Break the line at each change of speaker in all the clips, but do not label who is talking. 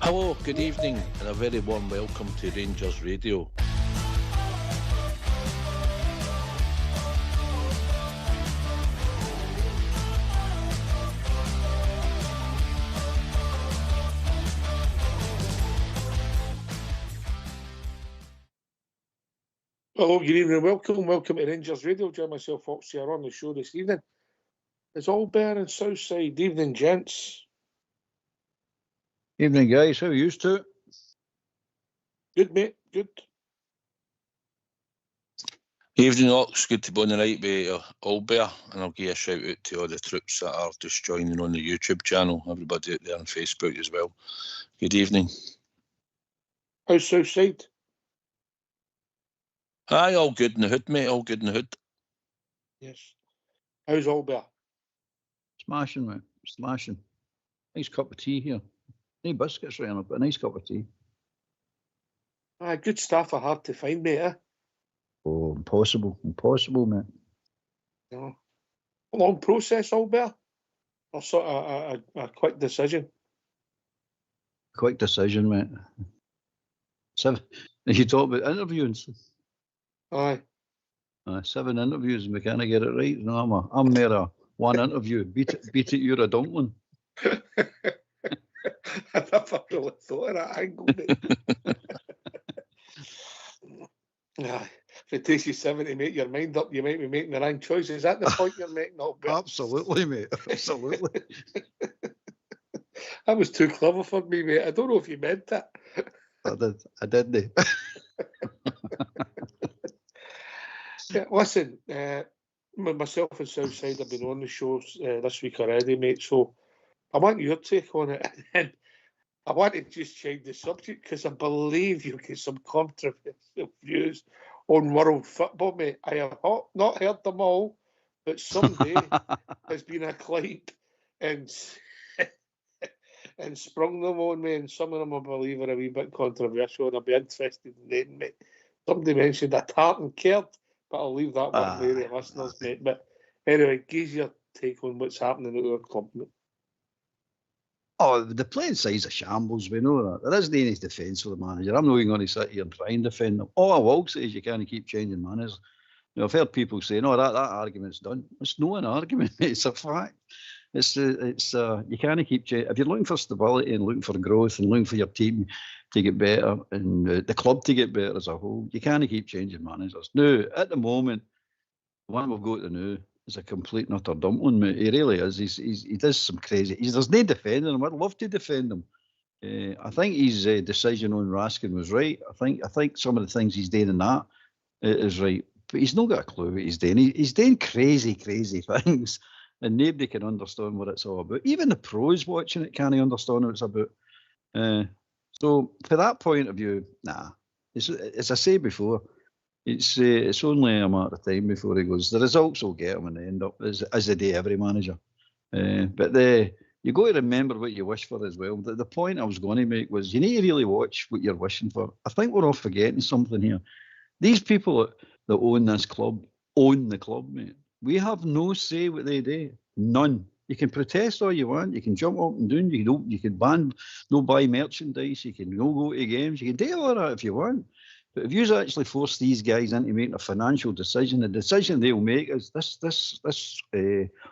Hello, good evening, and a very warm welcome to Rangers Radio.
Hello, good evening, welcome to Rangers Radio. Join myself, Foxy, on the show this evening. It's Auldbear and Southside. Evening, gents.
Evening, guys. How are you two?
Good, mate. Good.
Evening, Ox. Good to be on the night with Auldbear, and I'll give a shout out to all the troops that are just joining on the YouTube channel. Everybody out there on Facebook as well. Good evening.
How's Southside?
Aye, all good in the hood, mate. All good in the hood.
Yes. How's Auldbear?
Smashing, mate. Smashing. Nice cup of tea here. No biscuits right enough, but a nice cup of tea.
Aye, good stuff are hard to find, mate, eh?
Oh, impossible. Impossible, mate.
No. A long process, Auldbear? Or sort of a quick decision?
Quick decision, mate. You talk about interviews.
Aye.
7 interviews and we can't get it right. No, I'm mere a one interview. Beat it, you're a dumpling.
I never really thought of that angle, mate. Aye. If it takes you 7 to make your mind up, you might be making the wrong choice. Is that the point you're making, Auldbear?
Absolutely, mate. Absolutely.
That was too clever for me, mate. I don't know if you meant that.
I didn't.
Yeah, listen, myself and Southside have been on the show this week already, mate, so I want your take on it. And I want to just change the subject because I believe you'll get some controversial views on world football, mate. I have not heard them all, but someday has been a clip and sprung them on me, and some of them I believe are a wee bit controversial, and I'll be interested in them, mate. Somebody mentioned a tartan cared, but I'll leave that one to the listeners, mate. But anyway, give your take on what's happening at our club, mate.
Oh, the playing side's a shambles, we know that. There isn't any defence for the manager. I'm not even going to sit here and try and defend them. All I will say is you can't keep changing managers. You know, I've heard people say, no, that argument's done. It's not an argument, mate. It's a fact. It's you can't keep changing. If you're looking for stability and looking for growth and looking for your team to get better and the club to get better as a whole, you can't keep changing managers. Now, at the moment, the one we've got to know is a complete and utter dumpling, mate. He really is. He does some crazy. There's no defending him. I'd love to defend him. I think his decision on Raskin was right. I think some of the things he's doing in that is right. But he's not got a clue what he's doing. He's doing crazy things. And nobody can understand what it's all about. Even the pros watching it can't understand what it's about. So, for that point of view, nah. As I say before, it's only a matter of time before he goes. The results will get him and end up as they do every manager. But you got to remember what you wish for as well. The point I was going to make was you need to really watch what you're wishing for. I think we're all forgetting something here. These people that own this club own the club, mate. We have no say what they do. None. You can protest all you want. You can jump up and down. You can ban, no buy merchandise. You can no go to games. You can do all that if you want. But if you actually force these guys into making a financial decision, the decision they'll make is this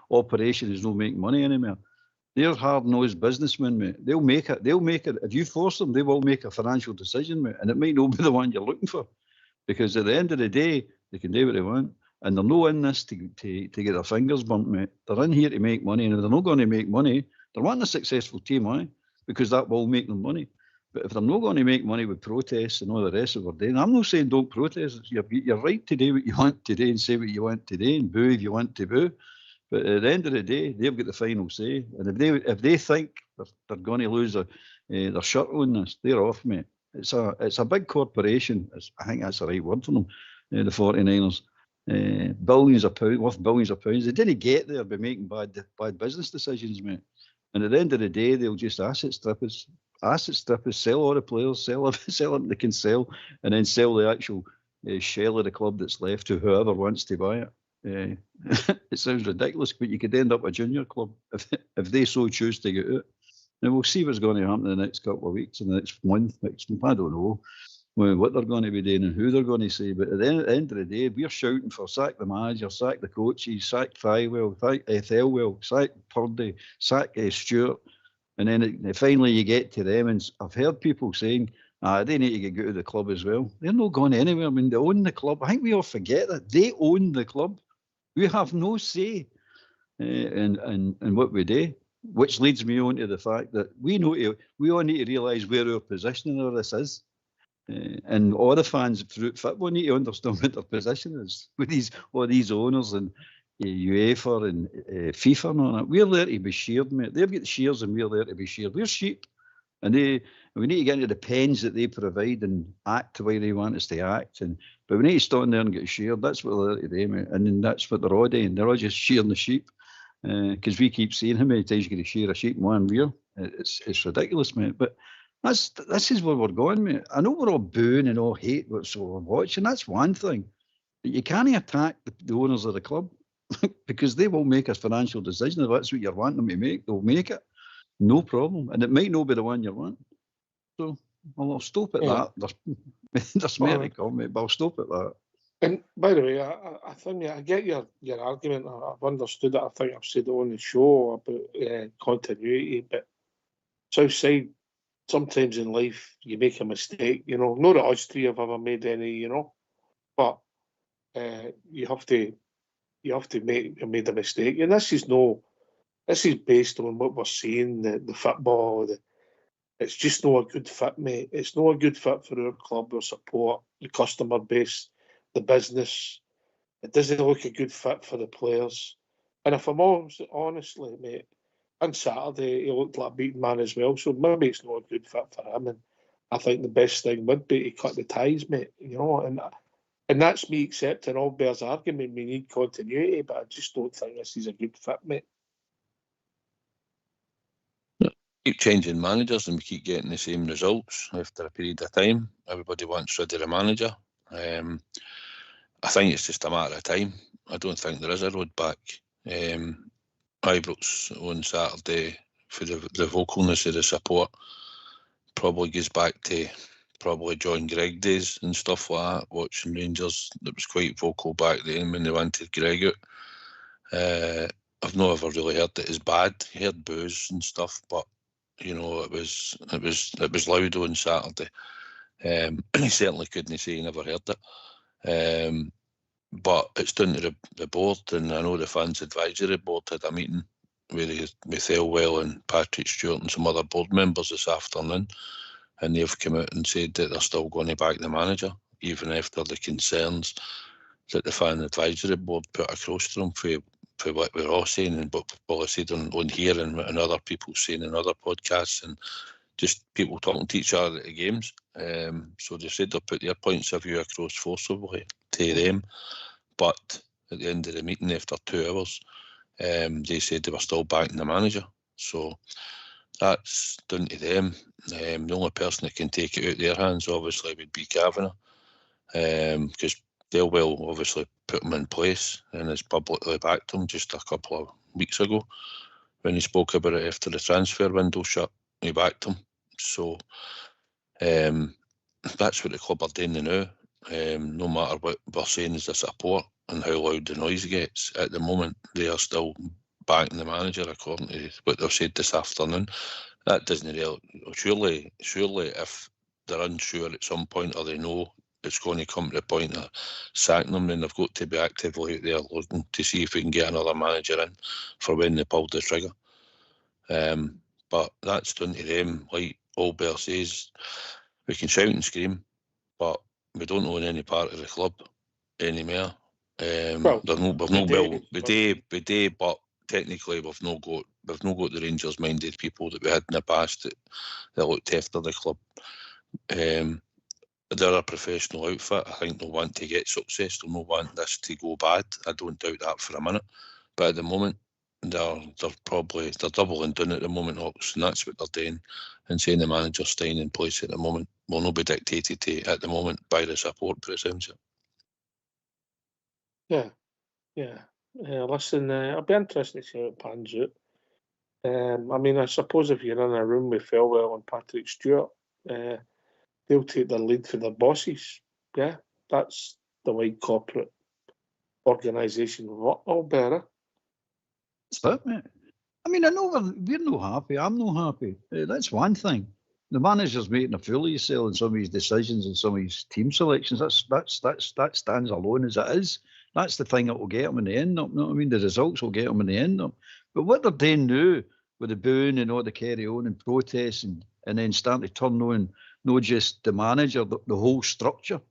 operation is not making money anymore. They're hard-nosed businessmen, mate. They'll make it. If you force them, they will make a financial decision, mate. And it might not be the one you're looking for. Because at the end of the day, they can do what they want. And they're not in this to get their fingers burnt, mate. They're in here to make money, and if they're not going to make money, they're wanting a successful team, aye, because that will make them money. But if they're not going to make money with protests and all the rest of what they're doing, I'm not saying don't protest. You're right to do what you want to do and say what you want to do and boo if you want to boo. But at the end of the day, they've got the final say. And if they think they're going to lose their shirt on this, they're off, mate. It's a big corporation. I think that's the right word for them, the 49ers. Billions of pounds. They didn't get there by making bad business decisions, mate. And at the end of the day, they'll just asset strip us, sell all the players, sell everything they can sell, and then sell the actual shell of the club that's left to whoever wants to buy it. It sounds ridiculous, but you could end up a junior club if they so choose to get out. Now we'll see what's going to happen in the next couple of weeks, in the next month, I don't know what they're going to be doing and who they're going to say. But at the end of the day, we're shouting for sack the manager, sack the coaches, sack Thywell, sack Thelwell, sack Purdy, sack Stewart. And then finally you get to them, and I've heard people saying, they need to get out of the club as well. They're not going anywhere. I mean, they own the club. I think we all forget that. They own the club. We have no say in what we do, which leads me on to the fact that we all need to realise where our position in all this is. And all the fans throughout football need to understand what their position is with all these owners and UEFA and FIFA and all that. We're there to be shared, mate. They've got the shares and we're there to be shared. We're sheep. And we need to get into the pens that they provide and act the way they want us to act. But we need to stand there and get shared. That's what they're there to do, mate. And then that's what they're all doing. They're all just sharing the sheep. Because we keep saying how many times you're going to share a sheep in 1 year. It's ridiculous, mate. But this is where we're going, mate. I know we're all booing and all hate what we're watching. That's one thing. But you can't attack the owners of the club because they will make a financial decision. If that's what you want them to make, they'll make it. No problem. And it might not be the one you want. So I'll stop at that. There's more to come, mate, but I'll stop at that.
And by the way, I think I get your argument. I've understood it. I think I've said it on the show about continuity. But Southside, sometimes in life you make a mistake. You know, not that us three have ever made any. You know, but you have to made a mistake. And this is based on what we're seeing. The football. It's just not a good fit, mate. It's not a good fit for our club, our support, the customer base, the business. It doesn't look a good fit for the players. And if I'm honestly, mate, on Saturday he looked like a beaten man as well. So maybe it's not a good fit for him. And I think the best thing would be to cut the ties, mate. You know, and that's me accepting Auldbear's argument. We need continuity, but I just don't think this is a good fit, mate.
Keep changing managers and we keep getting the same results after a period of time. Everybody wants rid of the manager. I think it's just a matter of time. I don't think there is a road back. Ibrox on Saturday, for the vocalness of the support, probably goes back to probably John Gregg days and stuff like that, watching Rangers. That was quite vocal back then when they wanted Gregg out. I've not ever really heard it as bad. I heard boos and stuff, but you know, it was loud on Saturday. He certainly couldn't say he never heard it. But it's down to the board, and I know the fans advisory board had a meeting with Thelwell and Patrick Stewart and some other board members this afternoon, and they've come out and said that they're still going to back the manager, even after the concerns that the fan advisory board put across to them for what we're all saying and what people have said on here and other people saying in other podcasts and just people talking to each other at the games. So they said they'll put their points of view across forcibly to them. But at the end of the meeting, after 2 hours, they said they were still backing the manager. So that's down to them. The only person that can take it out of their hands, obviously, would be Kavanagh. Because Thelwell obviously put him in place and has publicly backed him just a couple of weeks ago when he spoke about it after the transfer window shut. He backed him. So that's what the club are doing now. No matter what we're saying is the support and how loud the noise gets, at the moment they are still backing the manager according to what they've said this afternoon. That doesn't really, surely if they're unsure at some point or they know it's going to come to the point of sacking them, then they've got to be actively out there looking to see if we can get another manager in for when they pulled the trigger. But that's down to them. Like Auldbear says, we can shout and scream, but we don't own any part of the club anymore. We do, but technically we've not got the Rangers minded people that we had in the past that looked after the club. They're a professional outfit. I think they'll want to get success. They'll not want this to go bad. I don't doubt that for a minute. But at the moment, they're doubling down at the moment, Hawks, and that's what they're doing. And saying the manager's staying in place at the moment will not be dictated to at the moment by the support, but it sounds it.
Yeah. Listen, it'll be interesting to see how it pans out. I mean, I suppose if you're in a room with Felwell and Patrick Stewart, they'll take the lead for their bosses. Yeah, that's the way corporate organisation work, Auldbear.
That's it, mate. I mean, I know we're not happy. I'm not happy. That's one thing. The manager's making a fool of himself in some of his decisions and some of his team selections. That stands alone as it is. That's the thing that will get him in the end up. You know what I mean? The results will get him in the end up. But what they're doing now with the booing and all the carry on and protests and then starting to turn on not just the manager, the whole structure.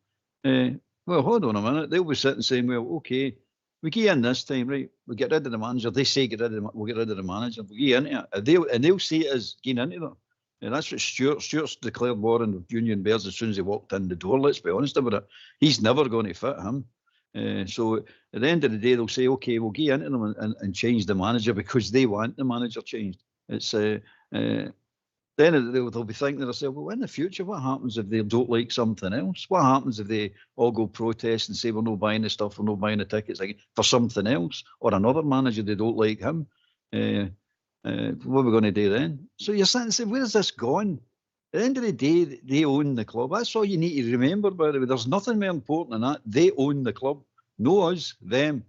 Well, hold on a minute. They'll be sitting saying, well, okay, we get in this time, right? We get rid of the manager. They say we'll get rid of the manager. We get into it. And they'll see it as getting into that. And that's what Stuart's declared war on the Union Bears as soon as he walked in the door. Let's be honest about it. He's never going to fit him. So at the end of the day, they'll say, okay, we'll get into them and change the manager because they want the manager changed. It's then they'll be thinking to themselves, well, in the future, what happens if they don't like something else? What happens if they all go protest and say, we're not buying the stuff, we're not buying the tickets for something else, or another manager, they don't like him? What are we going to do then? So you're sitting and saying, where's this gone? At the end of the day, they own the club. That's all you need to remember, by the way. There's nothing more important than that. They own the club. No us, them.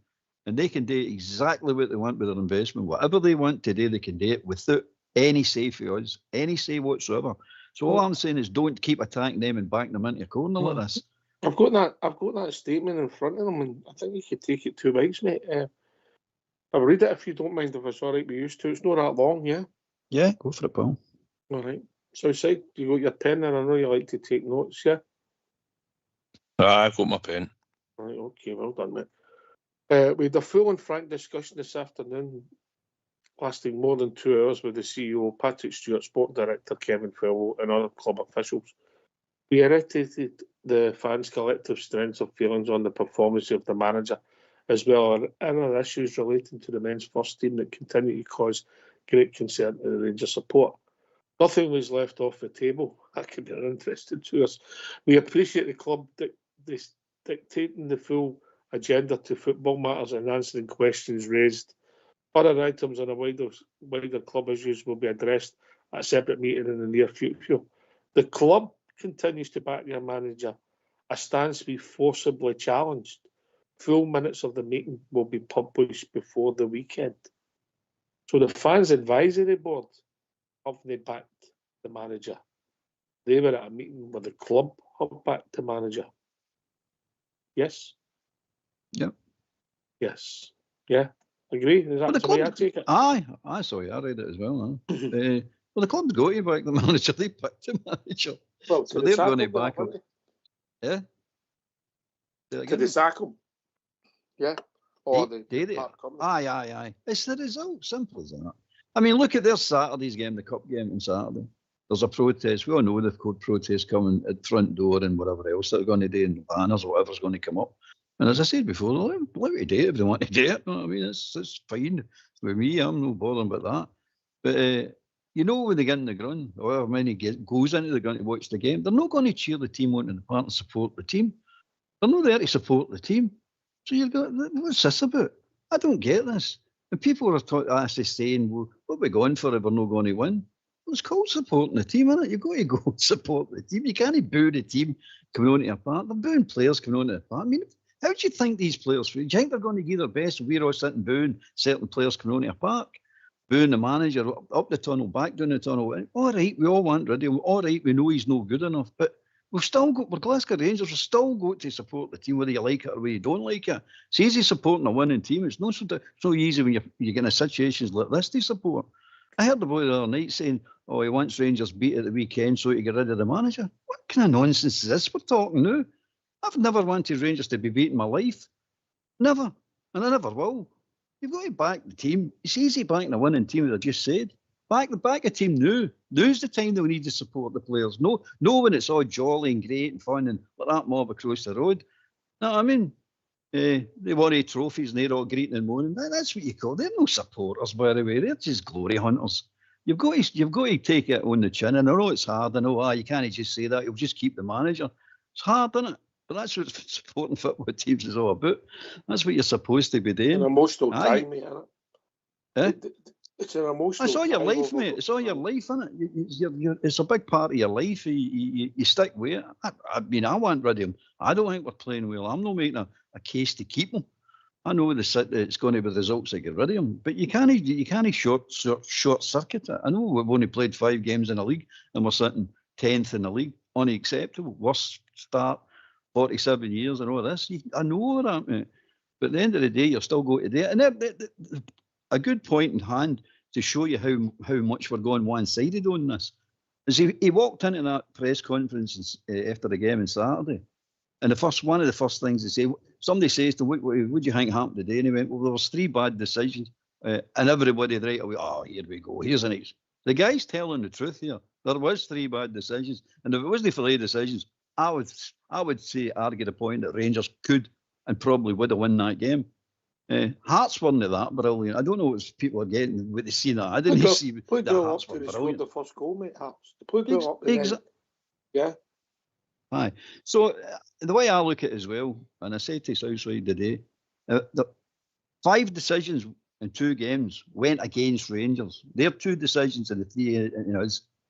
And they can do exactly what they want with their investment. Whatever they want to do, they can do it without any say for us, any say whatsoever. So all I'm saying is don't keep attacking them and backing them into a corner like this.
I've got that statement in front of them, and I think you could take it 2 weeks, mate. I'll read it if you don't mind, if it's all right with you two. It's not that long, yeah?
Yeah, go for it, Paul.
All right. Southside, you got your pen there? I know you like to take notes, yeah?
I've got my pen.
All right, okay, well done, mate. We had a full and frank discussion this afternoon, lasting more than 2 hours with the CEO, Patrick Stewart, Sport Director Kevin Fellow, and other club officials. We reiterated the fans' collective strengths of feelings on the performance of the manager, as well as other issues relating to the men's first team that continue to cause great concern to the Rangers support. Nothing was left off the table. That could be interesting to us. We appreciate the club dictating the full agenda to football matters and answering questions raised. Other items on the wider club issues will be addressed at a separate meeting in the near future. The club continues to back their manager. A stance to be forcibly challenged. Full minutes of the meeting will be published before the weekend. So the fans advisory board haven't backed the manager. They were at a meeting where the club have backed the manager. Yes?
Yep.
Yes. Yeah. Agree? Is that the way I take it?
Aye, sorry, I read it as well. Well, the club's got to back the manager. They picked the manager.
Well,
so they're going to back him. Yeah?
To the sack him. Yeah? Or
Aye. It's the result. Simple as that. I mean, look at their Saturday's game, the cup game on Saturday. There's a protest. We all know they've got protests coming at the front door and whatever else they're going to do, and banners or whatever's going to come up. And as I said before, let me do it if they want to do it. You know what I mean? It's fine with me. I'm no bothering about that. But you know, when they get in the ground, however many goes into the ground to watch the game, they're not going to cheer the team on in the park and support the team. They're not there to support the team. So you've got, what's this about? I don't get this. And people are actually saying, well, what are we going for if we're not going to win? Well, it's called supporting the team, isn't it? You've got to go and support the team. You can't boo the team coming onto a park. They're booing players coming onto a park. I mean, how do you think these players feel? Do you think they're going to give their best if we're all sitting booing certain players coming onto a park? Booing the manager up the tunnel, back down the tunnel. All right, we all want rid of him. All right, we know he's no good enough. But we're Glasgow Rangers. We've still got to support the team, whether you like it or whether you don't like it. It's easy supporting a winning team. It's not so easy when you get in situations like this to support. I heard the boy the other night saying, oh, he wants Rangers beat at the weekend so he get rid of the manager. What kind of nonsense is this we're talking now? I've never wanted Rangers to be beat in my life. Never. And I never will. You've got to back the team. It's easy backing a winning team, as I just said. Back a team now. Now's the time that we need to support the players. No when it's all jolly and great and fun and like that mob across the road. No, I mean, they won 8 trophies and they're all greeting and moaning. That's what you call. They're no supporters, by the way. They're just glory hunters. You've got to take it on the chin. And I know it's hard. I know you can't just say that. You'll just keep the manager. It's hard, isn't it? But that's what supporting football teams is all about. That's what you're supposed to be doing.
An emotional
Aye.
time, mate, isn't
Eh?
it? It's an emotional.
It's all your
time
life,
over-
mate. It's all your life, isn't it? It's a big part of your life. You stick with it. I mean, I want rid of him. I don't think we're playing well. I'm not making a case to keep him. I know it's going to be results that get rid of him, but you can't short circuit it. I know we've only played 5 games in the league and we're sitting 10th in the league. Unacceptable. Worst start, 47 years and all this. I know all that, mate. But at the end of the day, you're still going to do it. And a good point in hand to show you how much we're going one-sided on this is he walked into that press conference after the game on Saturday, and one of the first things he said, somebody says to him, what do you think happened today? And he went, well, there was 3 bad decisions, and everybody right away, oh, here we go, here's an ex. The guy's telling the truth here. There was 3 bad decisions, and if it wasn't for the decisions, I would say argue the point that Rangers could and probably would have won that game. Hearts weren't that brilliant. I don't know what people are getting with the scene. I didn't see the Hearts were brilliant.
The first goal, mate. Hearts. They played up the yeah.
Aye. So the way I look at it as well, and I said to Southside today, the 5 decisions in 2 games went against Rangers. Their 2 decisions in the 3,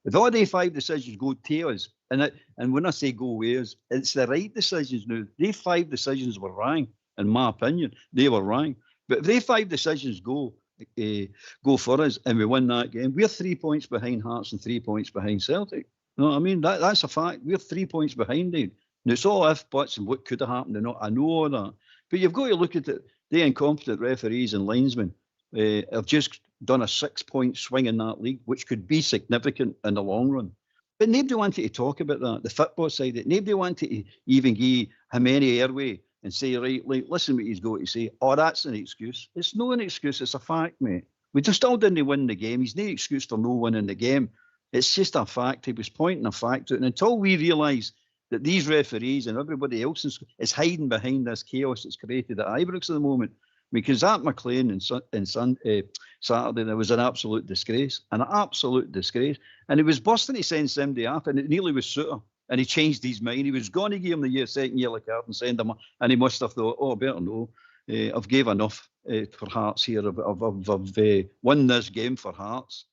if all the 5 decisions go to us, and when I say go away us, it's the right decisions now. They 5 decisions were wrong, in my opinion. They were wrong. But if they 5 decisions go for us and we win that game, we're 3 points behind Hearts and 3 points behind Celtic. You know what I mean? That's a fact. We're 3 points behind them. Now, it's all if, buts, and what could have happened. I know all that. But you've got to look at it. The incompetent referees and linesmen have just done a 6-point swing in that league, which could be significant in the long run. But nobody wanted to talk about that. The football side of it, nobody wanted to even give him any airway and say, right, like, listen what he's got to say. Oh, that's an excuse. It's not an excuse. It's a fact, mate. We just still didn't win the game. He's no excuse for no winning the game. It's just a fact. He was pointing a fact out. And until we realise that these referees and everybody else is hiding behind this chaos that's created at Ibrox at the moment, because that McLean and Saturday, there was an absolute disgrace. An absolute disgrace. And he was busting to send somebody off, and it nearly was Suter. And he changed his mind. He was going to give him the second yellow card and send him, and he must have thought, oh, better no. I've gave enough for Hearts here. I've won this game for Hearts.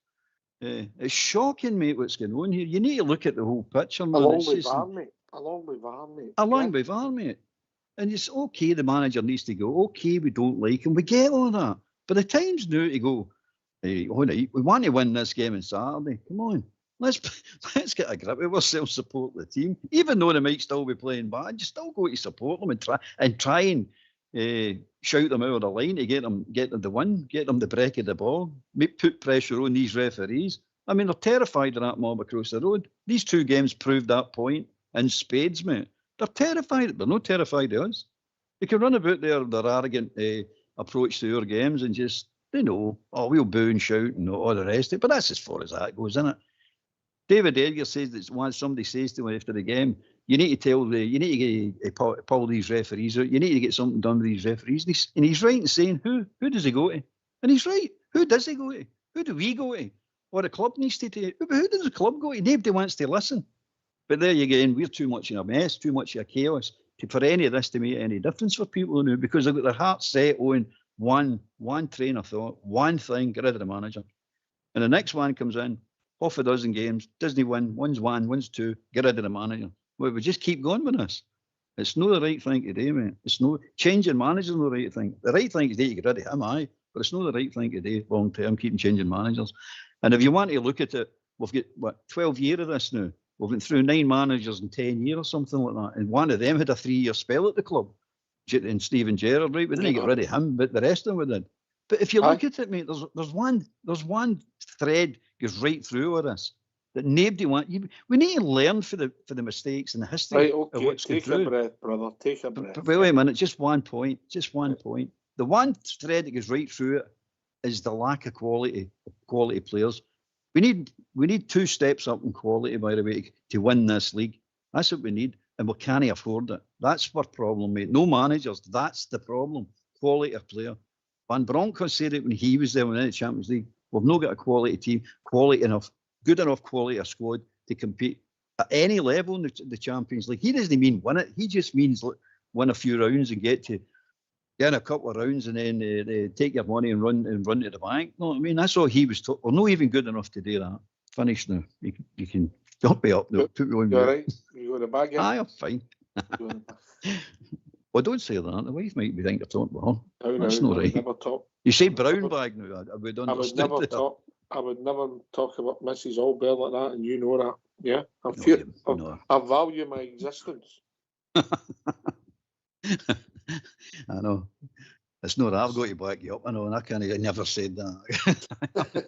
It's shocking, mate, what's going on here. You need to look at the whole picture, man.
Along with VAR, mate. Along with VAR, mate. And it's okay, the manager needs to go. Okay, we don't like him. We get all that. But the time's now to go, hey, we want to win this game on Saturday. Come on. Let's get a grip of ourselves, support the team. Even though they might still be playing bad, you still go to support them and try and shout them out of the line to get them the win, get them the break of the ball, put pressure on these referees. I mean, they're terrified of that mob across the road. These 2 games proved that point in spades, mate. They're terrified. They're not terrified of us. They can run about their arrogant approach to our games and just, we'll boo and shout and all the rest of it. But that's as far as that goes, isn't it? David Edgar says that once somebody says to him after the game, you need to pull these referees out. You need to get something done with these referees. And he's right in saying, who does he go to? And he's right. Who does he go to? Who do we go to? Or the club needs to take. Who does the club go to? Nobody wants to listen. But there you go. We're too much in a mess, too much of a chaos for any of this to make any difference for people now, because they've got their hearts set on one train of thought, one thing, get rid of the manager. And the next one comes in, half a dozen games, Disney wins 2, get rid of the manager. Well, we just keep going with this. It's not the right thing to do, mate. It's no changing managers, not the right thing. The right thing is to get rid of him, aye, but it's not the right thing to do long term, keeping changing managers. And if you want to look at it, we've got 12 years of this now. We've been through 9 managers in 10 years or something like that. And one of them had a 3-year spell at the club. And Stephen Gerrard, right? We didn't get rid of him, but the rest of them we did. But if you look at it, mate, there's one thread goes right through all this that nobody wants. We need to learn for the mistakes and the history of what's going through. Take a breath, brother. Take a breath. But wait a minute, just one point. The one thread that goes right through it is the lack of quality players. We need 2 steps up in quality, by the way, to win this league. That's what we need, and we can't afford it. That's our problem, mate. No managers. That's the problem. Quality of player. Van Bronckhorst said it when he was there in the Champions League. We've not got a quality team, good enough quality of squad to compete
at any level in the Champions League. He doesn't mean win it. He just means win a few rounds and get in a couple of rounds and then take your money and run to the bank. No, I mean, that's all he was. We're not even good enough to do that. Finish now. You can don't be up now. Put me on.
You're right. You got a bag in?
Aye, I'm fine. Well, don't say that. The wife might be thinking you're talking about her. That's not right.
Never talk.
You say brown bag now. I would understand.
I would never talk about Mrs. Auldbear like that, and you know that. Yeah, I value my existence.
I know. It's not I've got to back you up. I know, and I never said that.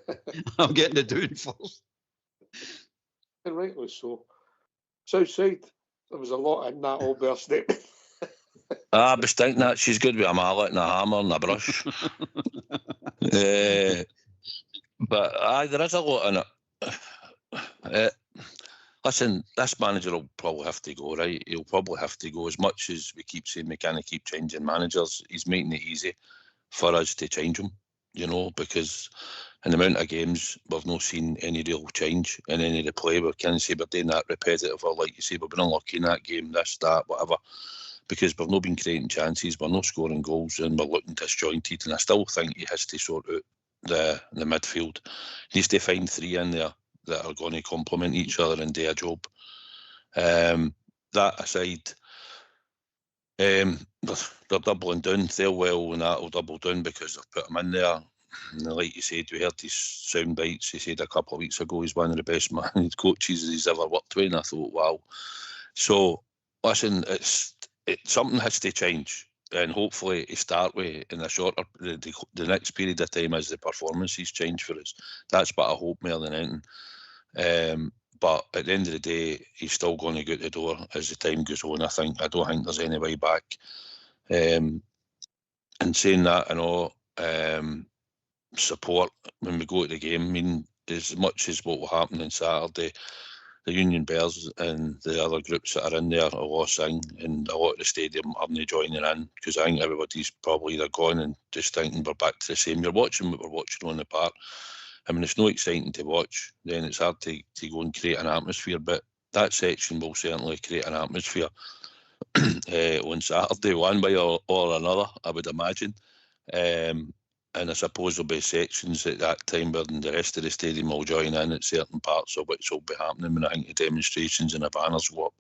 I'm getting it down first.
And rightly so. Southside, there was a lot in that Auldbear statement.
I was thinking that she's good with a mallet and a hammer and a brush. But there is a lot in it. Listen, this manager will probably have to go, right? He'll probably have to go. As much as we keep saying we can't keep changing managers, he's making it easy for us to change him, because in the amount of games, we've not seen any real change in any of the play. We can't say we're doing that repetitive, or like you say, we've been unlucky in that game, this, that, whatever, because we've not been creating chances, we're not scoring goals, and we're looking disjointed. And I still think he has to sort out the midfield. He needs to find three in there that are going to complement each other and do a job. That aside, they're doubling down. They're well, and that'll double down because they've put him in there. And like you said, we heard his sound bites. He said a couple of weeks ago he's one of the best managed coaches he's ever worked with, and I thought, wow. So, listen, something has to change. And hopefully he start with in a shorter, the next period of time as the performances change for us. That's what I hope more than anything. But at the end of the day, he's still going to go out the door as the time goes on. I don't think there's any way back. And saying that and all, support when we go to the game, I mean, as much as what will happen on Saturday, the Union Bears and the other groups that are in there are all sing, and a lot of the stadium are not joining in, because I think everybody's probably either gone and just thinking we're back to the same. You're watching what we're watching on the park. I mean, it's not exciting to watch, then it's hard to go and create an atmosphere, but that section will certainly create an atmosphere on Saturday, one way or another, I would imagine. And I suppose there'll be sections at that time where the rest of the stadium will join in at certain parts of which will be happening when I think the demonstrations and the banners go up.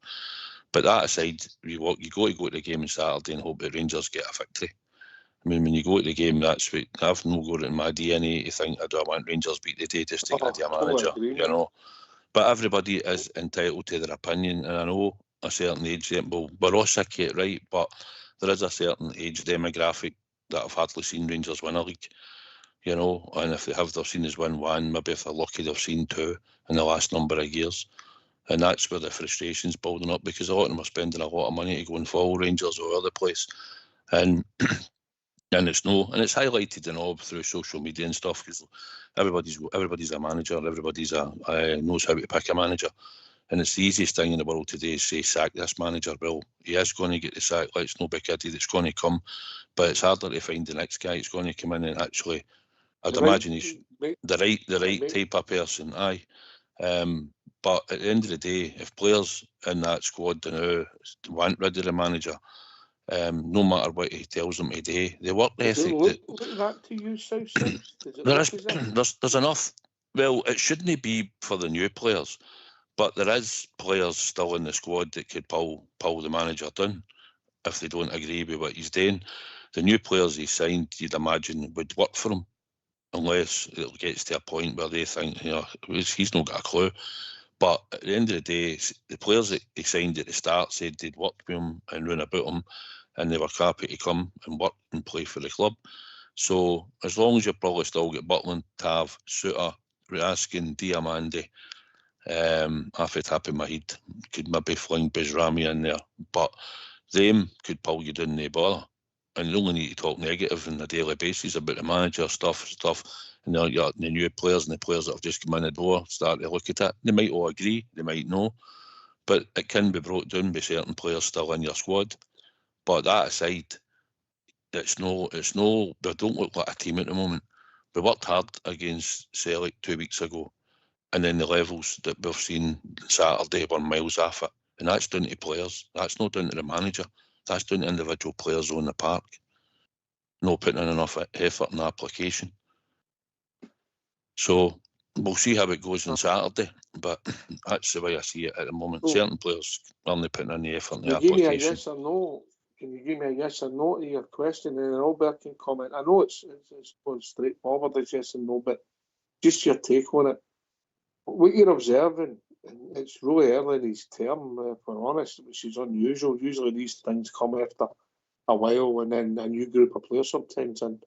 But that aside, you got to go to the game on Saturday and hope that Rangers get a victory. I mean, when you go to the game, that's what I've not got in my DNA to think, I want Rangers beat today just to get a manager, But everybody is entitled to their opinion, and I know a certain age, well, we're all sick of it, right? But there is a certain age demographic that I've hardly seen Rangers win a league, and if they have, they've seen us win one, maybe if they're lucky, they've seen two in the last number of years. And that's where the frustration's building up, because a lot of them are spending a lot of money to go and follow Rangers or other place. And it's highlighted and all through social media and stuff, because everybody's a manager, everybody's knows how to pick a manager. And it's the easiest thing in the world today is say, sack this manager. Well, he is going to get the sack. Let's no big kiddie that's going to come. But it's harder to find the next guy that's going to come in and actually, I'd imagine he's the right type of person. Aye. But at the end of the day, if players in that squad want rid of the manager, no matter what he tells them to do, the work ethic.
Look that to you, Southside?
There's enough. Well, it shouldn't be for the new players. But there is players still in the squad that could pull the manager down if they don't agree with what he's doing. The new players he signed, you'd imagine, would work for him, unless it gets to a point where they think, he's not got a clue. But at the end of the day, the players that he signed at the start said they'd worked with him and run about him, and they were happy to come and work and play for the club. So as long as you probably still get Butland, Tav, Suter, Raskin, Diamandi, off the top of my head, could maybe fling Bijrami in there, but them could pull you down the bother, and you only need to talk negative on a daily basis about the manager stuff, and the new players and the players that have just come in the door start to look at it. They might all agree, they might not, but it can be brought down by certain players still in your squad. But that aside, they don't look like a team at the moment. We worked hard against Celtic 2 weeks ago, and then the levels that we've seen Saturday were miles off it. And that's down to players. That's not down to the manager. That's down to individual players on the park. Not putting in enough effort in the application. So we'll see how it goes on Saturday, but that's the way I see it at the moment.
So,
certain players aren't putting in the effort in the
Can you give me a
application.
yes or no? Can you give me a yes or no to your question, and then Auldbear can comment? I know it's straightforward as yes and no, but just your take on it. What you're observing, and it's really early in his term, for honest, which is unusual. Usually these things come after a while, and then a new group of players sometimes. And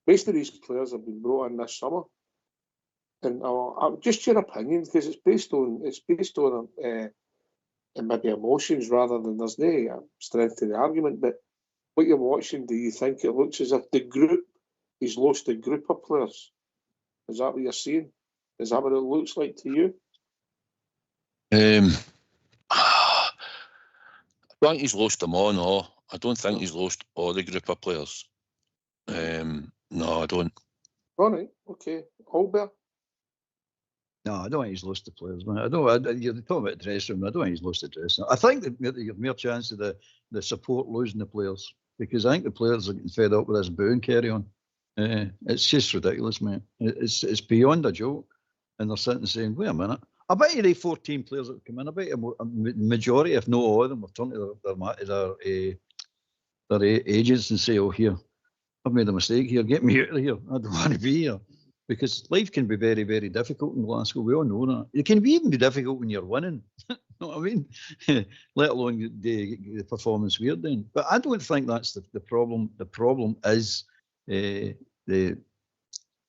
most of these players have been brought in this summer. And just your opinion, because it's based on maybe emotions rather than there's no strength to the argument. But what you're watching, do you think it looks as if the group he's lost a group of players? Is that what you're seeing? Is that what it looks like to you?
I think he's lost them all. No, I don't think he's lost all the group of players. No, I don't.
All right, okay. Auldbear?
No, I don't think he's lost the players, man. You're talking about the dressing room. I don't think he's lost the dressing room. I think that you have more chance of the support losing the players, because I think the players are getting fed up with this boo and carry on. It's just ridiculous, mate. It's beyond a joke. And they're sitting saying, wait a minute. I bet you the 14 players that come in, I bet you a majority, if not all of them, have turned to their agents and say, oh, here, I've made a mistake here. Get me out of here. I don't want to be here. Because life can be very, very difficult in Glasgow. We all know that. It can even be difficult when you're winning. You know what I mean? Let alone the performance we're doing. But I don't think that's the problem. The problem is the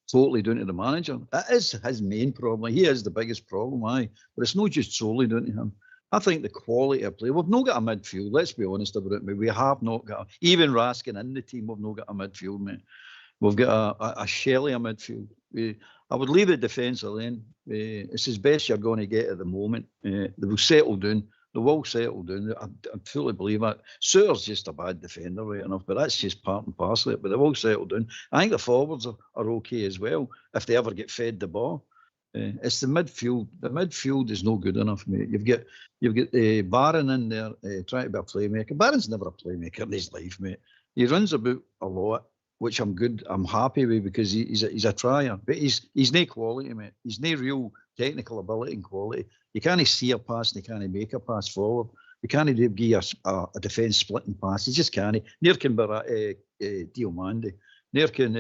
totally down to the manager. That is his main problem. He is the biggest problem, aye. But it's not just solely down to him. I think the quality of play, we've not got a midfield, let's be honest about it, mate. We have not got, even Raskin in the team, we've not got a midfield, mate. We've got a Shelley a midfield. I would leave the defence alone. It's as best you're going to get at the moment. They will settle down. They will settle down. I fully believe that. Suter's just a bad defender, right enough, but that's just part and parcel of it. But they will settle down. I think the forwards are okay as well, if they ever get fed the ball. It's the midfield. The midfield is no good enough, mate. You've got Barron in there trying to be a playmaker. Barron's never a playmaker in his life, mate. He runs about a lot, which I'm happy with, because he's a trier. But he's no quality, mate. He's no real technical ability and quality. You can't see a pass and you can't make a pass forward. You can't give a defence splitting pass. You just can't. Near can be Diomande. Near can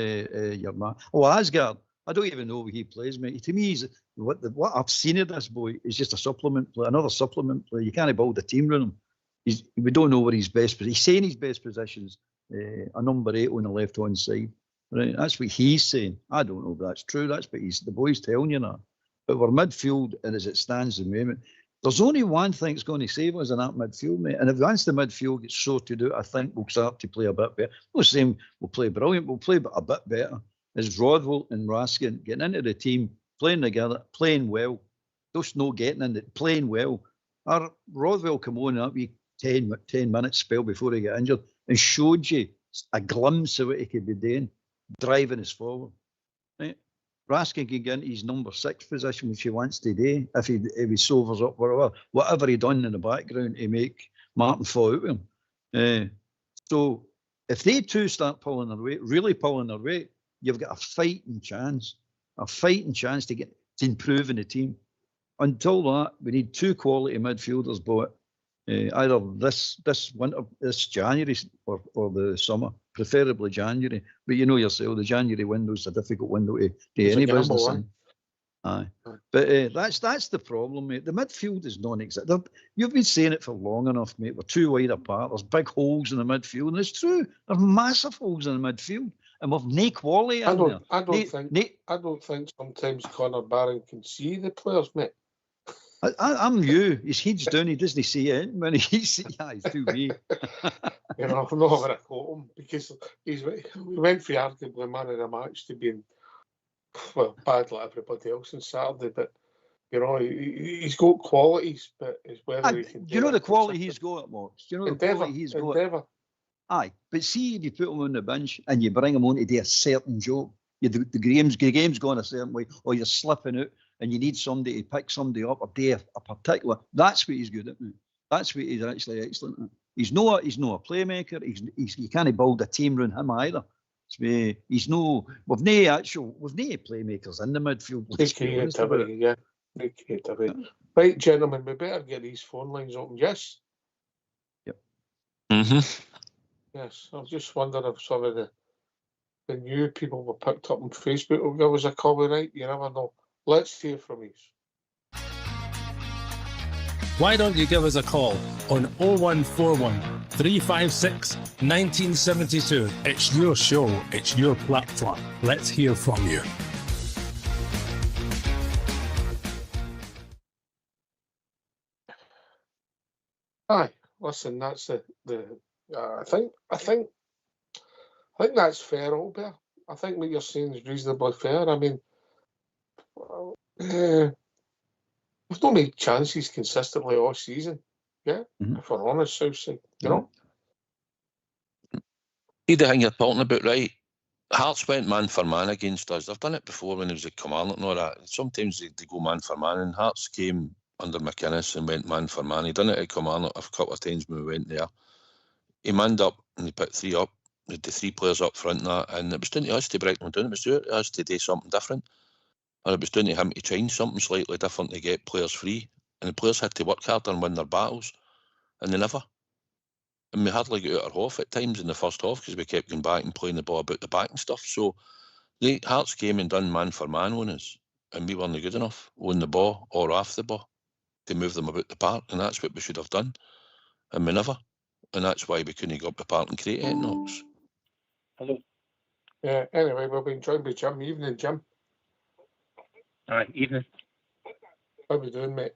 your man. Oh, Asgard. I don't even know who he plays, mate. To me, what I've seen of this boy is just a supplement play, another supplement play. You can't build a team around him. We don't know where his best position. He's saying his best positions a number 8 on the left-hand side. Right? That's what he's saying. I don't know if that's true. That's what the boy's telling you now. But we're midfield, and as it stands at the moment, there's only one thing that's going to save us in that midfield, mate. And if once the midfield gets sorted out, I think we'll start to play a bit better. I'm not saying we'll play brilliant, we'll play a bit better. As Rothwell and Raskin getting into the team, playing together, playing well, just not getting in it, playing well. Our Rothwell come on up, 10 minutes spell before he got injured, and showed you a glimpse of what he could be doing, driving us forward. Right? Raskin can get into his number 6 position, which he wants to do, if he sobers up, whatever he done in the background to make Martin fall out with him. So if they two start pulling their weight, really pulling their weight, you've got a fighting chance to get to improve in the team. Until that, we need 2 quality midfielders, but either this winter, this January, or the summer, preferably January. But you know yourself, the January window is a difficult window to do any business in. Aye. But that's the problem, mate. The midfield is non-existent. You've been saying it for long enough, mate. We're too wide apart. There's big holes in the midfield, and it's true. There's massive holes in the midfield. And we've no quality in there.
I don't think sometimes Conor Barron can see the players, mate.
I'm you. His head's down. He doesn't see it. When he's too wee.
You know, I'm not going to quote him, because we went for arguably man of the match to being bad like everybody else on Saturday. But you know, he's got qualities, but it's whether he can.
Do you know the quality he's got, Marks? Do you know the quality he's got?
Endeavour.
Aye, but see, if you put him on the bench and you bring him on to do a certain job, the game's gone a certain way, or you're slipping out, and you need somebody to pick somebody up or do a particular. That's what he's good at. Now. That's what he's actually excellent at. He's not a playmaker. He can't build a team around him either. He's no. We've no playmakers in the midfield.
Right, gentlemen, we better get these phone lines open. Yes.
Yep.
Yes, I'm just wondering if some of the new people were picked up on Facebook will give us a call, right? You never know. Let's hear from you.
Why don't you give us a call on 0141 356 1972? It's your show, it's your platform. Let's hear from you.
Aye, listen, that's the I think that's fair, Auldbear. I think what you're saying is reasonably fair. I mean, we've not made chances consistently all season. Yeah, if we're honest, Southside, you know.
See the thing you're talking about, right? Hearts went man for man against us. They've done it before when it was a Commander and all that. Sometimes they go man for man, and Hearts came under McInnes and went man for man. He done it at Commander a couple of times when we went there. He manned up and he put three up. He had the three players up front and it was down to us to break them down. It was down to us to do something different. Or it was down to him to change something slightly different to get players free. And the players had to work harder and win their battles. And they never. And we hardly got out our half at times in the first half because we kept going back and playing the ball about the back and stuff. So the Hearts came and done man for man on us. And we weren't good enough on the ball or off the ball to move them about the park. And that's what we should have done. And we never. And that's why we couldn't go up the park and create it knocks.
Hello.
Anyway, we've been joined by Jim. Evening, Jim.
Hi, evening.
How are we doing, mate?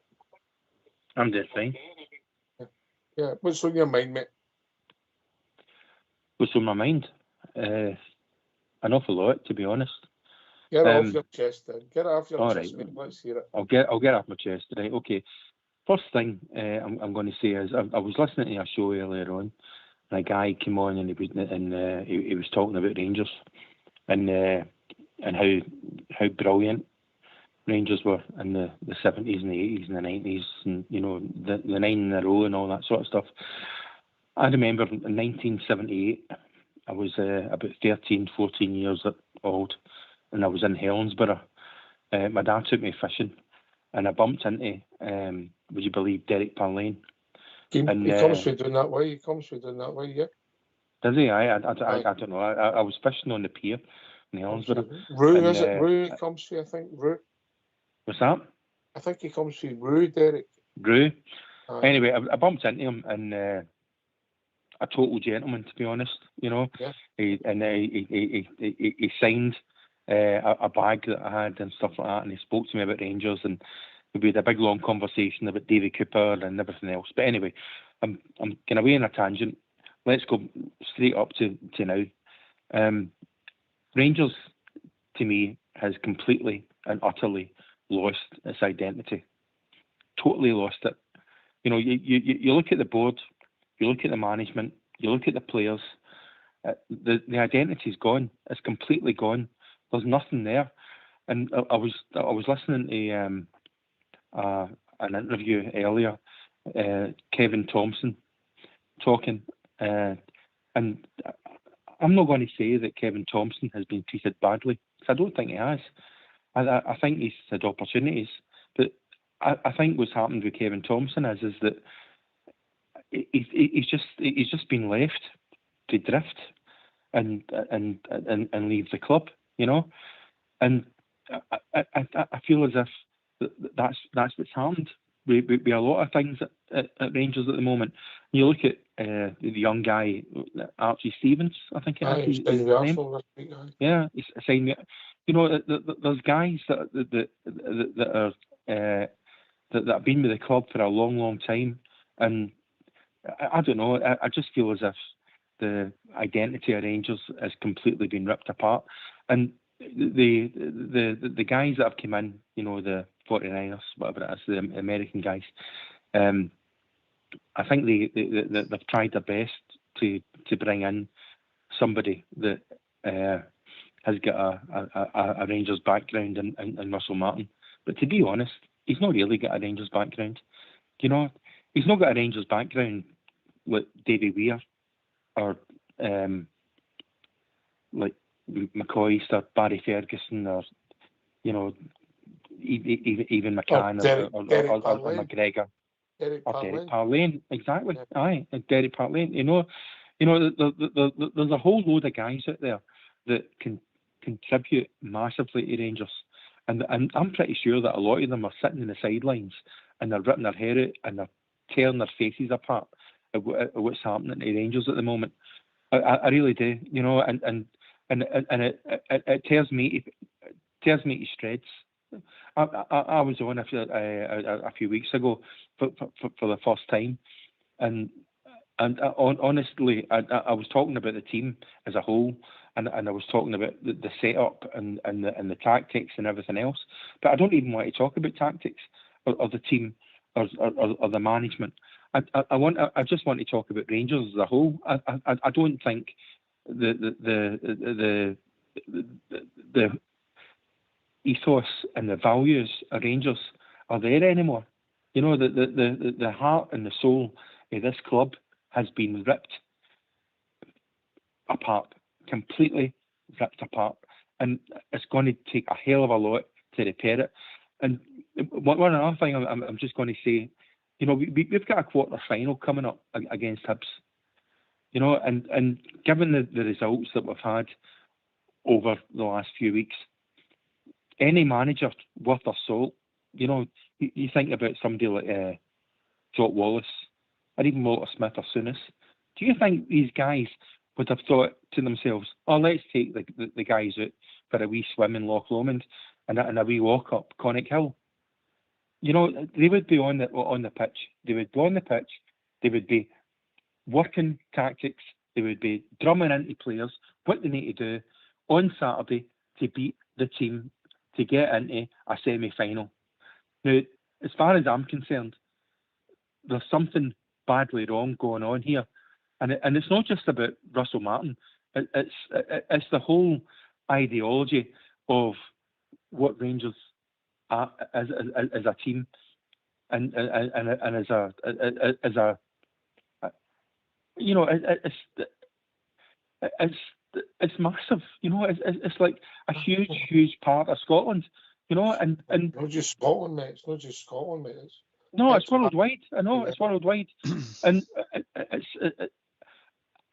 I'm doing fine.
Yeah, what's on your mind, mate?
What's on my mind? An awful lot, to be honest.
Get it off your chest, then. Get it off your chest,
right.
mate. Let's hear it.
I'll get off my chest, right? Okay. First thing I'm going to say is I was listening to a show earlier on, and a guy came on and he was talking about Rangers and how brilliant Rangers were in the 70s and the 80s and the 90s, and you know the 9 in a row and all that sort of stuff. I remember in 1978, I was about 13, 14 years old, and I was in Helensburgh. My dad took me fishing, and I bumped into, would you believe, Derek Parlane.
He comes through doing that way. Yeah.
Does he? I don't know. I was fishing on the pier in Helensburgh.
Rue, is it? Rue comes through, I think. Rue.
What's that?
I think he comes through Rue, Derek.
Rue. Anyway, I bumped into him, and a total gentleman, to be honest. You know,
yeah.
He signed a bag that I had and stuff like that, and he spoke to me about Rangers, and we had a big long conversation about Davy Cooper and everything else. But anyway, I'm going away on a tangent. Let's go straight up to now. Rangers, to me, has completely and utterly lost its identity. Totally lost it. You know, you look at the board, you look at the management, you look at the players. The identity's gone. It's completely gone. There's nothing there. And I was listening to an interview earlier, Kevin Thompson talking, and I'm not going to say that Kevin Thompson has been treated badly, because I don't think he has. I think he's had opportunities, but I think what's happened with Kevin Thompson is that he's just been left to drift and leave the club, you know, and I feel as if that's what's happened with a lot of things at Rangers at the moment. You look at the young guy, Archie Stevens, I think his name. Yeah, he's signed me. You know, there's guys that have been with the club for a long, long time, and I don't know. I just feel as if the identity of Rangers has completely been ripped apart, and the guys that have come in, you know, the 49ers, whatever it is, the American guys, I think they've tried their best to bring in somebody that has got a Rangers background in Russell Martin, But to be honest, he's not really got a Rangers background. You know, he's not got a Rangers background like Davy Weir or like McCoist or Barry Ferguson or, you know, even McCann or McGregor. Derek Parlane, exactly. Yeah. Aye, Derek Parlane. You know, there's a whole load of guys out there that can contribute massively to Rangers, and I'm pretty sure that a lot of them are sitting in the sidelines and they're ripping their hair out and they're tearing their faces apart at what's happening to Rangers at the moment. I really do. You know, and it tears me to shreds. I was on a few weeks ago for the first time, and honestly, I was talking about the team as a whole, and I was talking about the setup and the tactics and everything else. But I don't even want to talk about tactics or the team or the management. I just want to talk about Rangers as a whole. I don't think the ethos and the values of Rangers are there anymore. You know, the heart and the soul of this club has been ripped apart, completely ripped apart, and it's going to take a hell of a lot to repair it. And one other thing I'm just going to say, you know, we've got a quarter final coming up against Hibs, you know, and given the results that we've had over the last few weeks, any manager worth their salt, you know, you think about somebody like Jock Wallace or even Walter Smith or Souness. Do you think these guys would have thought to themselves, "Oh, let's take the guys out for a wee swim in Loch Lomond and a wee walk up Connick Hill"? You know, they would be on the pitch. They would be on the pitch. They would be working tactics. They would be drumming into players what they need to do on Saturday to beat the team to get into a semi-final. Now, as far as I'm concerned, there's something badly wrong going on here, and it's not just about Russell Martin. It's the whole ideology of what Rangers are as a team, and as a you know, it's massive. You know, it's like a huge part of Scotland. You know, and
not just Scotland, mate. It's not just Scotland, mate.
It's worldwide. I know, it's worldwide, and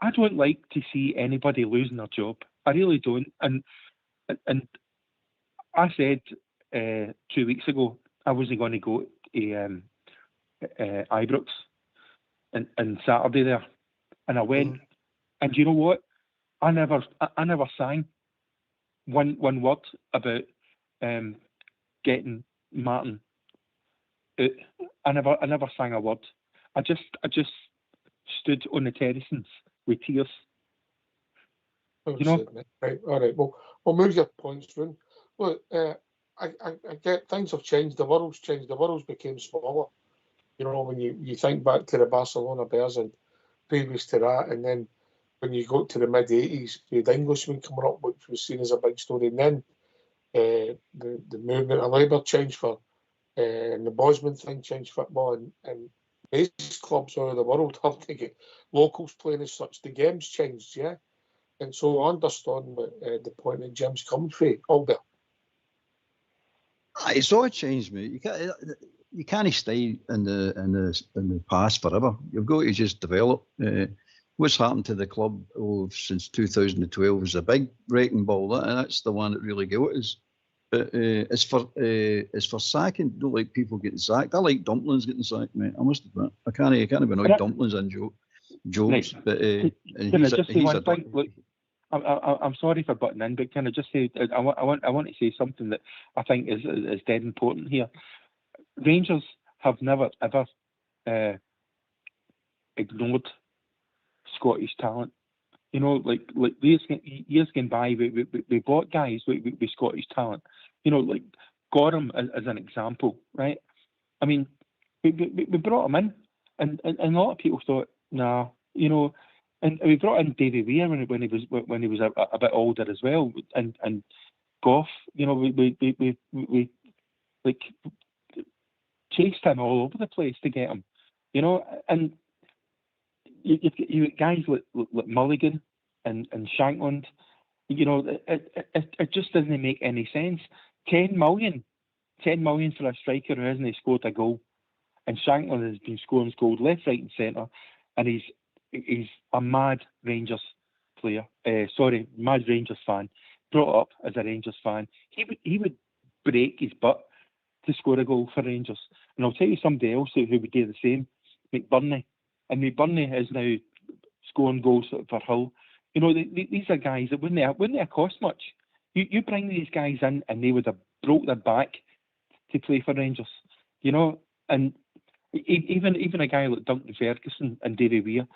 I don't like to see anybody losing their job. I really don't. And I said 2 weeks ago I wasn't going to go to Ibrox and Saturday there, and I went. And you know what? I never sang one word about getting Martin out. I never sang a word. I just stood on the terraces with tears. You know?
Right, all right. Well, we'll move your points, Roon. Look, I get things have changed. The world's changed. The world's became smaller. You know, when you think back to the Barcelona Bears and previous to that, and then when you go to the mid-80s, you had Englishmen coming up, which was seen as a big story. And then the movement of Labour changed for, and the Bosman thing changed football, and these clubs all over the world have to get locals playing as such. The game's changed, yeah. And so I understand what, the point that Jim's coming from. Auldbear.
It's all changed, mate. You can't stay in the past forever. You've got to just develop. What's happened to the club since 2012 is a big wrecking ball, and that's the one that really got us. But as for sacking, don't like people getting sacked. I like Dumplings getting sacked, mate. I must admit, I can't be annoyed Dumplings and Jones.
Right.
But
can I just say one thing? Look, I'm sorry for butting in, but can I just say I want to say something that I think is dead important here. Rangers have never ever ignored Scottish talent. You know, like years gone by, we bought guys with Scottish talent. You know, like Gorham as an example, right? I mean, we brought him in, and a lot of people thought, nah, you know, and we brought in Davy Weir when he was a bit older as well, and Gough. You know, we like chased him all over the place to get him, you know. And you guys like Mulligan and Shankland, you know, it just doesn't make any sense. 10 million for a striker who hasn't scored a goal, and Shankland has been scoring goals left, right, and centre, and he's a mad Rangers player. Mad Rangers fan, brought up as a Rangers fan. He would break his butt to score a goal for Rangers. And I'll tell you somebody else who would do the same, McBurney. And McBurney is now scoring goals for Hull. You know, these are guys that wouldn't have cost much. You bring these guys in and they would have broke their back to play for Rangers. You know, and even a guy like Duncan Ferguson and Davy Weir,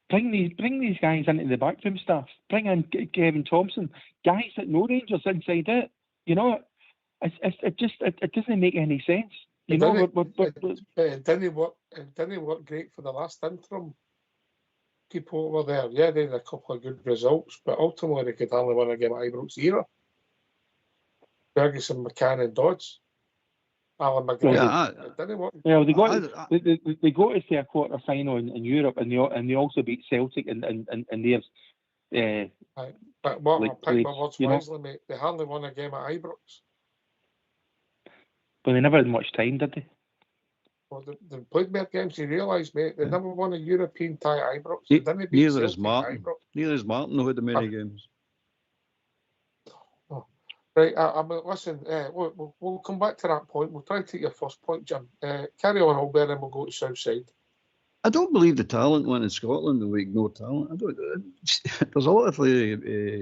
bring these guys into the backroom staff. Bring in Kevin Thompson, guys that know Rangers inside out. You know, it doesn't make any sense. You know,
it didn't work great for the last interim. People over there, yeah, they had a couple of good results, but ultimately they could only win a game at Ibrox era. Ferguson, McCann, and Dodds. Alan McGregor. It didn't work.
Well, they got us to a quarter final in Europe, and they also beat Celtic and theirs.
But what
like,
I picked my words wisely, mate. They hardly won a game at Ibrox.
But they never had much time, did they?
Well, they played more games. You realise, mate, they never won a European tie at Ibrox. They didn't beat
Neither is Martin.
Ibrox.
Neither is Martin who had the many games.
Right, listen, we'll come back to that point. We'll try to take your first point, Jim. Carry on, Auldbear, and we'll go to Southside.
I don't believe the talent went in Scotland, and we ignore talent. There's a lot of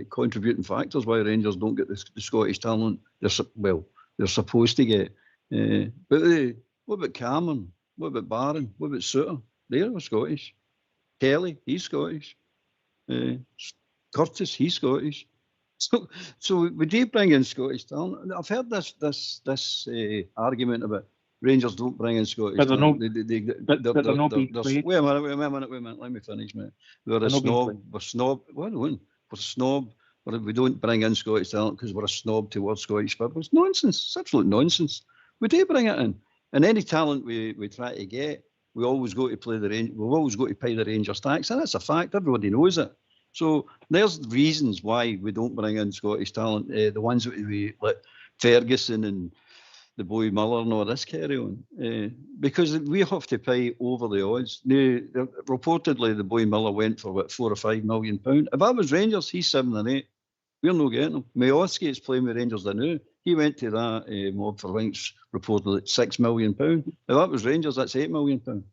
contributing factors why Rangers don't get the Scottish talent they're supposed to get. But what about Cameron? What about Barron? What about Suter? They were Scottish. Kelly, he's Scottish. Curtis, he's Scottish. So we do bring in Scottish talent. I've heard this argument about Rangers don't bring in Scottish talent. Wait a minute. Let me finish, mate. We're snob. We don't bring in Scottish talent because we're a snob towards Scottish people. It's nonsense. It's absolute nonsense. We do bring it in, and any talent we try to get, we always go to play the Rangers. We've always got to pay the Rangers tax, and that's a fact. Everybody knows it. So there's reasons why we don't bring in Scottish talent. The ones that we like Ferguson and the boy Miller and all this carry on, because we have to pay over the odds. Reportedly, the boy Miller went for what, £4 or £5 million. If that was Rangers, he's 7 or 8. We're not getting him. Miowski is playing with Rangers now. He went to that mob for Winks, reportedly £6 million. If that was Rangers, that's £8 million.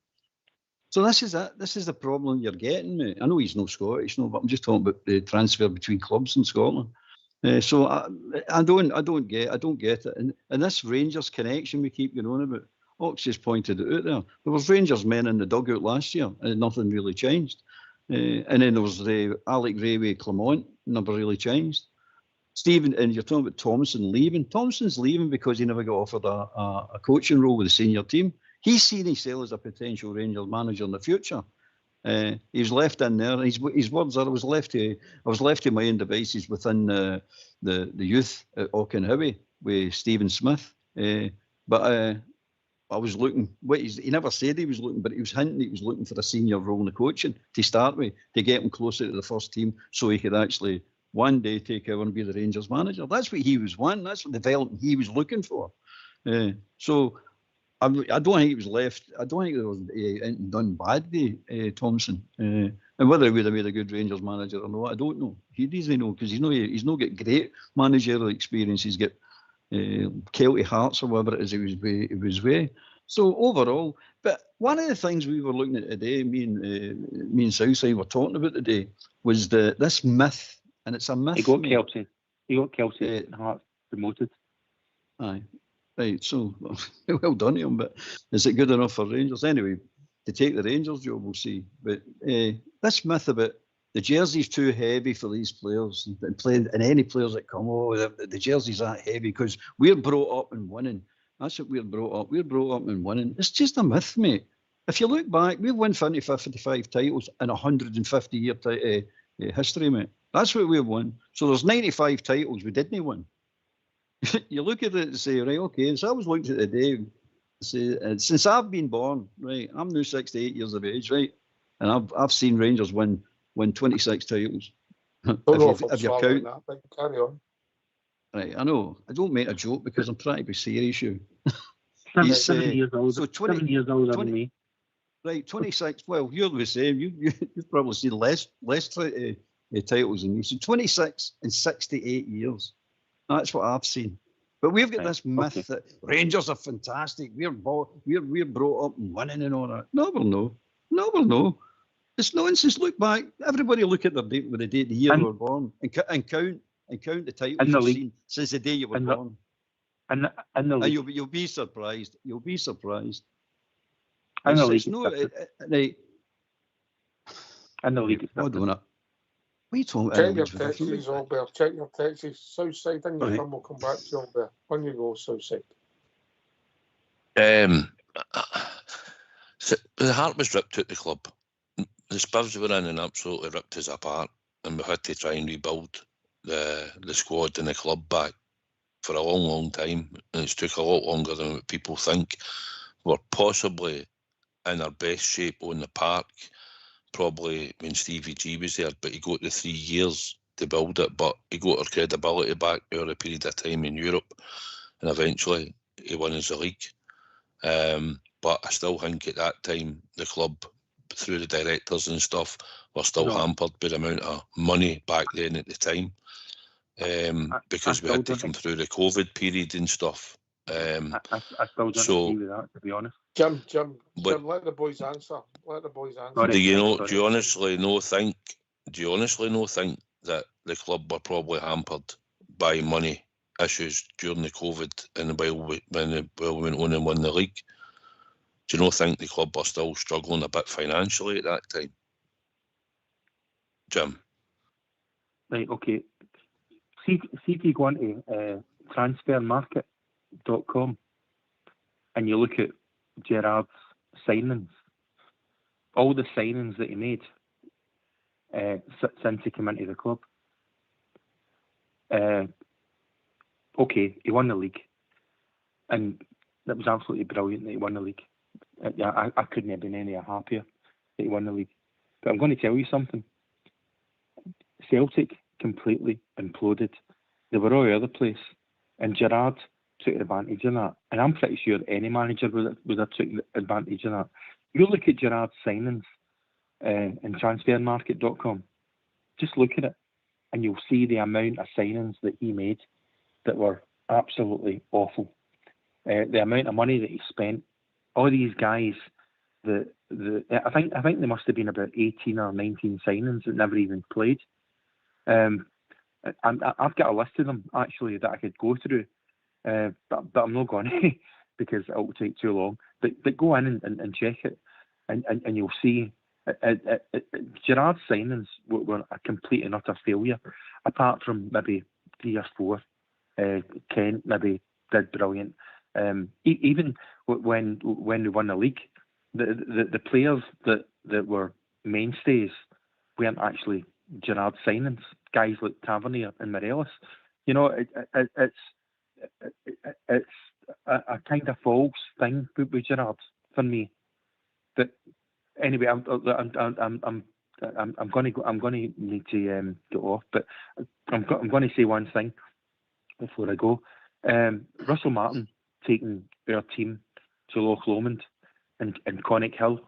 So this is the problem you're getting, mate. I know he's no Scottish, no, but I'm just talking about the transfer between clubs in Scotland. So I don't get it. And this Rangers connection we keep going on about, Ox just pointed it out there. There was Rangers men in the dugout last year, and nothing really changed. And then there was the Alec Rayway Clement, never really changed. Stephen, and you're talking about Thompson leaving. Thompson's leaving because he never got offered a coaching role with the senior team. He's seen himself as a potential Rangers manager in the future. He's left in there. His words are, I was left to my own devices within the youth at Auchenhowie with Stephen Smith. But I was looking. He never said he was looking, but he was hinting he was looking for a senior role in the coaching to start with, to get him closer to the first team, so he could actually one day take over and be the Rangers manager. That's what he was wanting. That's what development he was looking for. So I don't think he was left. I don't think there was anything done badly, Thompson. And whether he would have made a good Rangers manager or not, I don't know. He doesn't know, because he's not got great managerial experience. He's got Kelty Hearts or whatever it is it was with. So overall, but one of the things we were looking at today, me and Southside were talking about today, was this myth, and it's a myth. He got
Kelty Hearts promoted.
Aye. Right, so well done to him, but is it good enough for Rangers? Anyway, to take the Rangers job, we'll see. But this myth about the jersey's too heavy for these players, and any players that come, the jersey's that heavy, because we're brought up in winning. That's what we're brought up. We're brought up in winning. It's just a myth, mate. If you look back, we've won 55 titles in 150-year history, mate. That's what we've won. So there's 95 titles we didn't win. you look at it and say, right, okay, so I was looking at it today, say, since I've been born, right, I'm now 68 years of age, right, and I've seen Rangers win 26 titles.
Don't know if I'm
if you
swallowing
count,
that, but carry on.
right, I know, I don't make a joke because I'm trying to be serious, you.
7 years older.
So 20,
7 years older
20
than me.
Right, 26. Well, you're the same. You've probably seen less titles than me. So 26 in 68 years. That's what I've seen. But we've got this myth that Rangers are fantastic. We're brought up and winning and all that. No, we'll know. It's nonsense. Look back. Everybody look at their date with the date, the year they were born, and count the titles you've seen since the day you were born.
And
you'll be surprised. You'll be surprised.
And the league.
And the league. What are you talking about?
Check your taxis, Auldbear. Check your taxis. Southside, and your firm will come back to you, Auldbear. On you go, Southside.
So the heart was ripped out the club. The Spurs were in and absolutely ripped us apart, and we had to try and rebuild the squad and the club back for a long, long time. And it's took a lot longer than what people think. We're possibly in our best shape on the park, probably when Stevie G was there, but he got the 3 years to build it, but he got our credibility back over a period of time in Europe, and eventually he won us the league. But I still think at that time the club, through the directors and stuff, were still hampered by the amount of money back then at the time, because we had to come through the COVID period and stuff.
I still don't agree with that, to be honest.
Jim, let the boys answer.
Do you honestly not think that the club were probably hampered by money issues during the COVID and while we went on and won the league? Do you not think the club were still struggling a bit financially at that time, Jim?
Right, okay. See if you go onto transfermarket.com and you look at Gerrard's signings, all the signings that he made since he came into the club. Okay, he won the league, and that was absolutely brilliant that he won the league. I couldn't have been any happier that he won the league. But I'm going to tell you something. Celtic completely imploded. They were all over the place, and Gerrard took advantage of that. And I'm pretty sure any manager would have taken advantage of that. You look at Gerrard's signings in transfermarket.com. Just look at it, and you'll see the amount of signings that he made that were absolutely awful. The amount of money that he spent. All these guys, I think there must have been about 18 or 19 signings that never even played. I've got a list of them actually that I could go through, but I'm not going to because it will take too long. But go in and check it, and you'll see Gerrard's signings were a complete and utter failure, apart from maybe 3 or 4. Kent maybe did brilliant. Even when we won the league, the players that were mainstays weren't actually Gerrard signings. Guys like Tavernier and Morelos. You know, it's a kind of false thing with Gerrard for me. But anyway, I'm going to need to get off. But I'm going to say one thing before I go. Russell Martin taking our team to Loch Lomond and Conic Hill.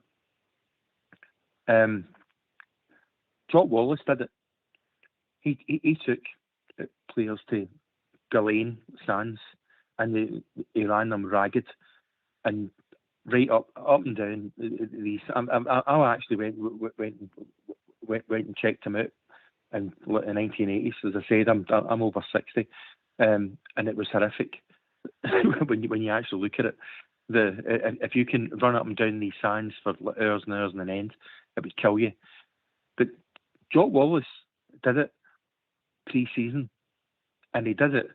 Jock Wallace did it. He took players to Ghislaine Sands and he ran them ragged and right up and down these. I actually went and checked him out in the 1980s. As I said, I'm over 60, and it was horrific when you actually look at it. If you can run up and down these sands for hours and hours on end, it would kill you. But Jock Wallace did it pre-season, and he did it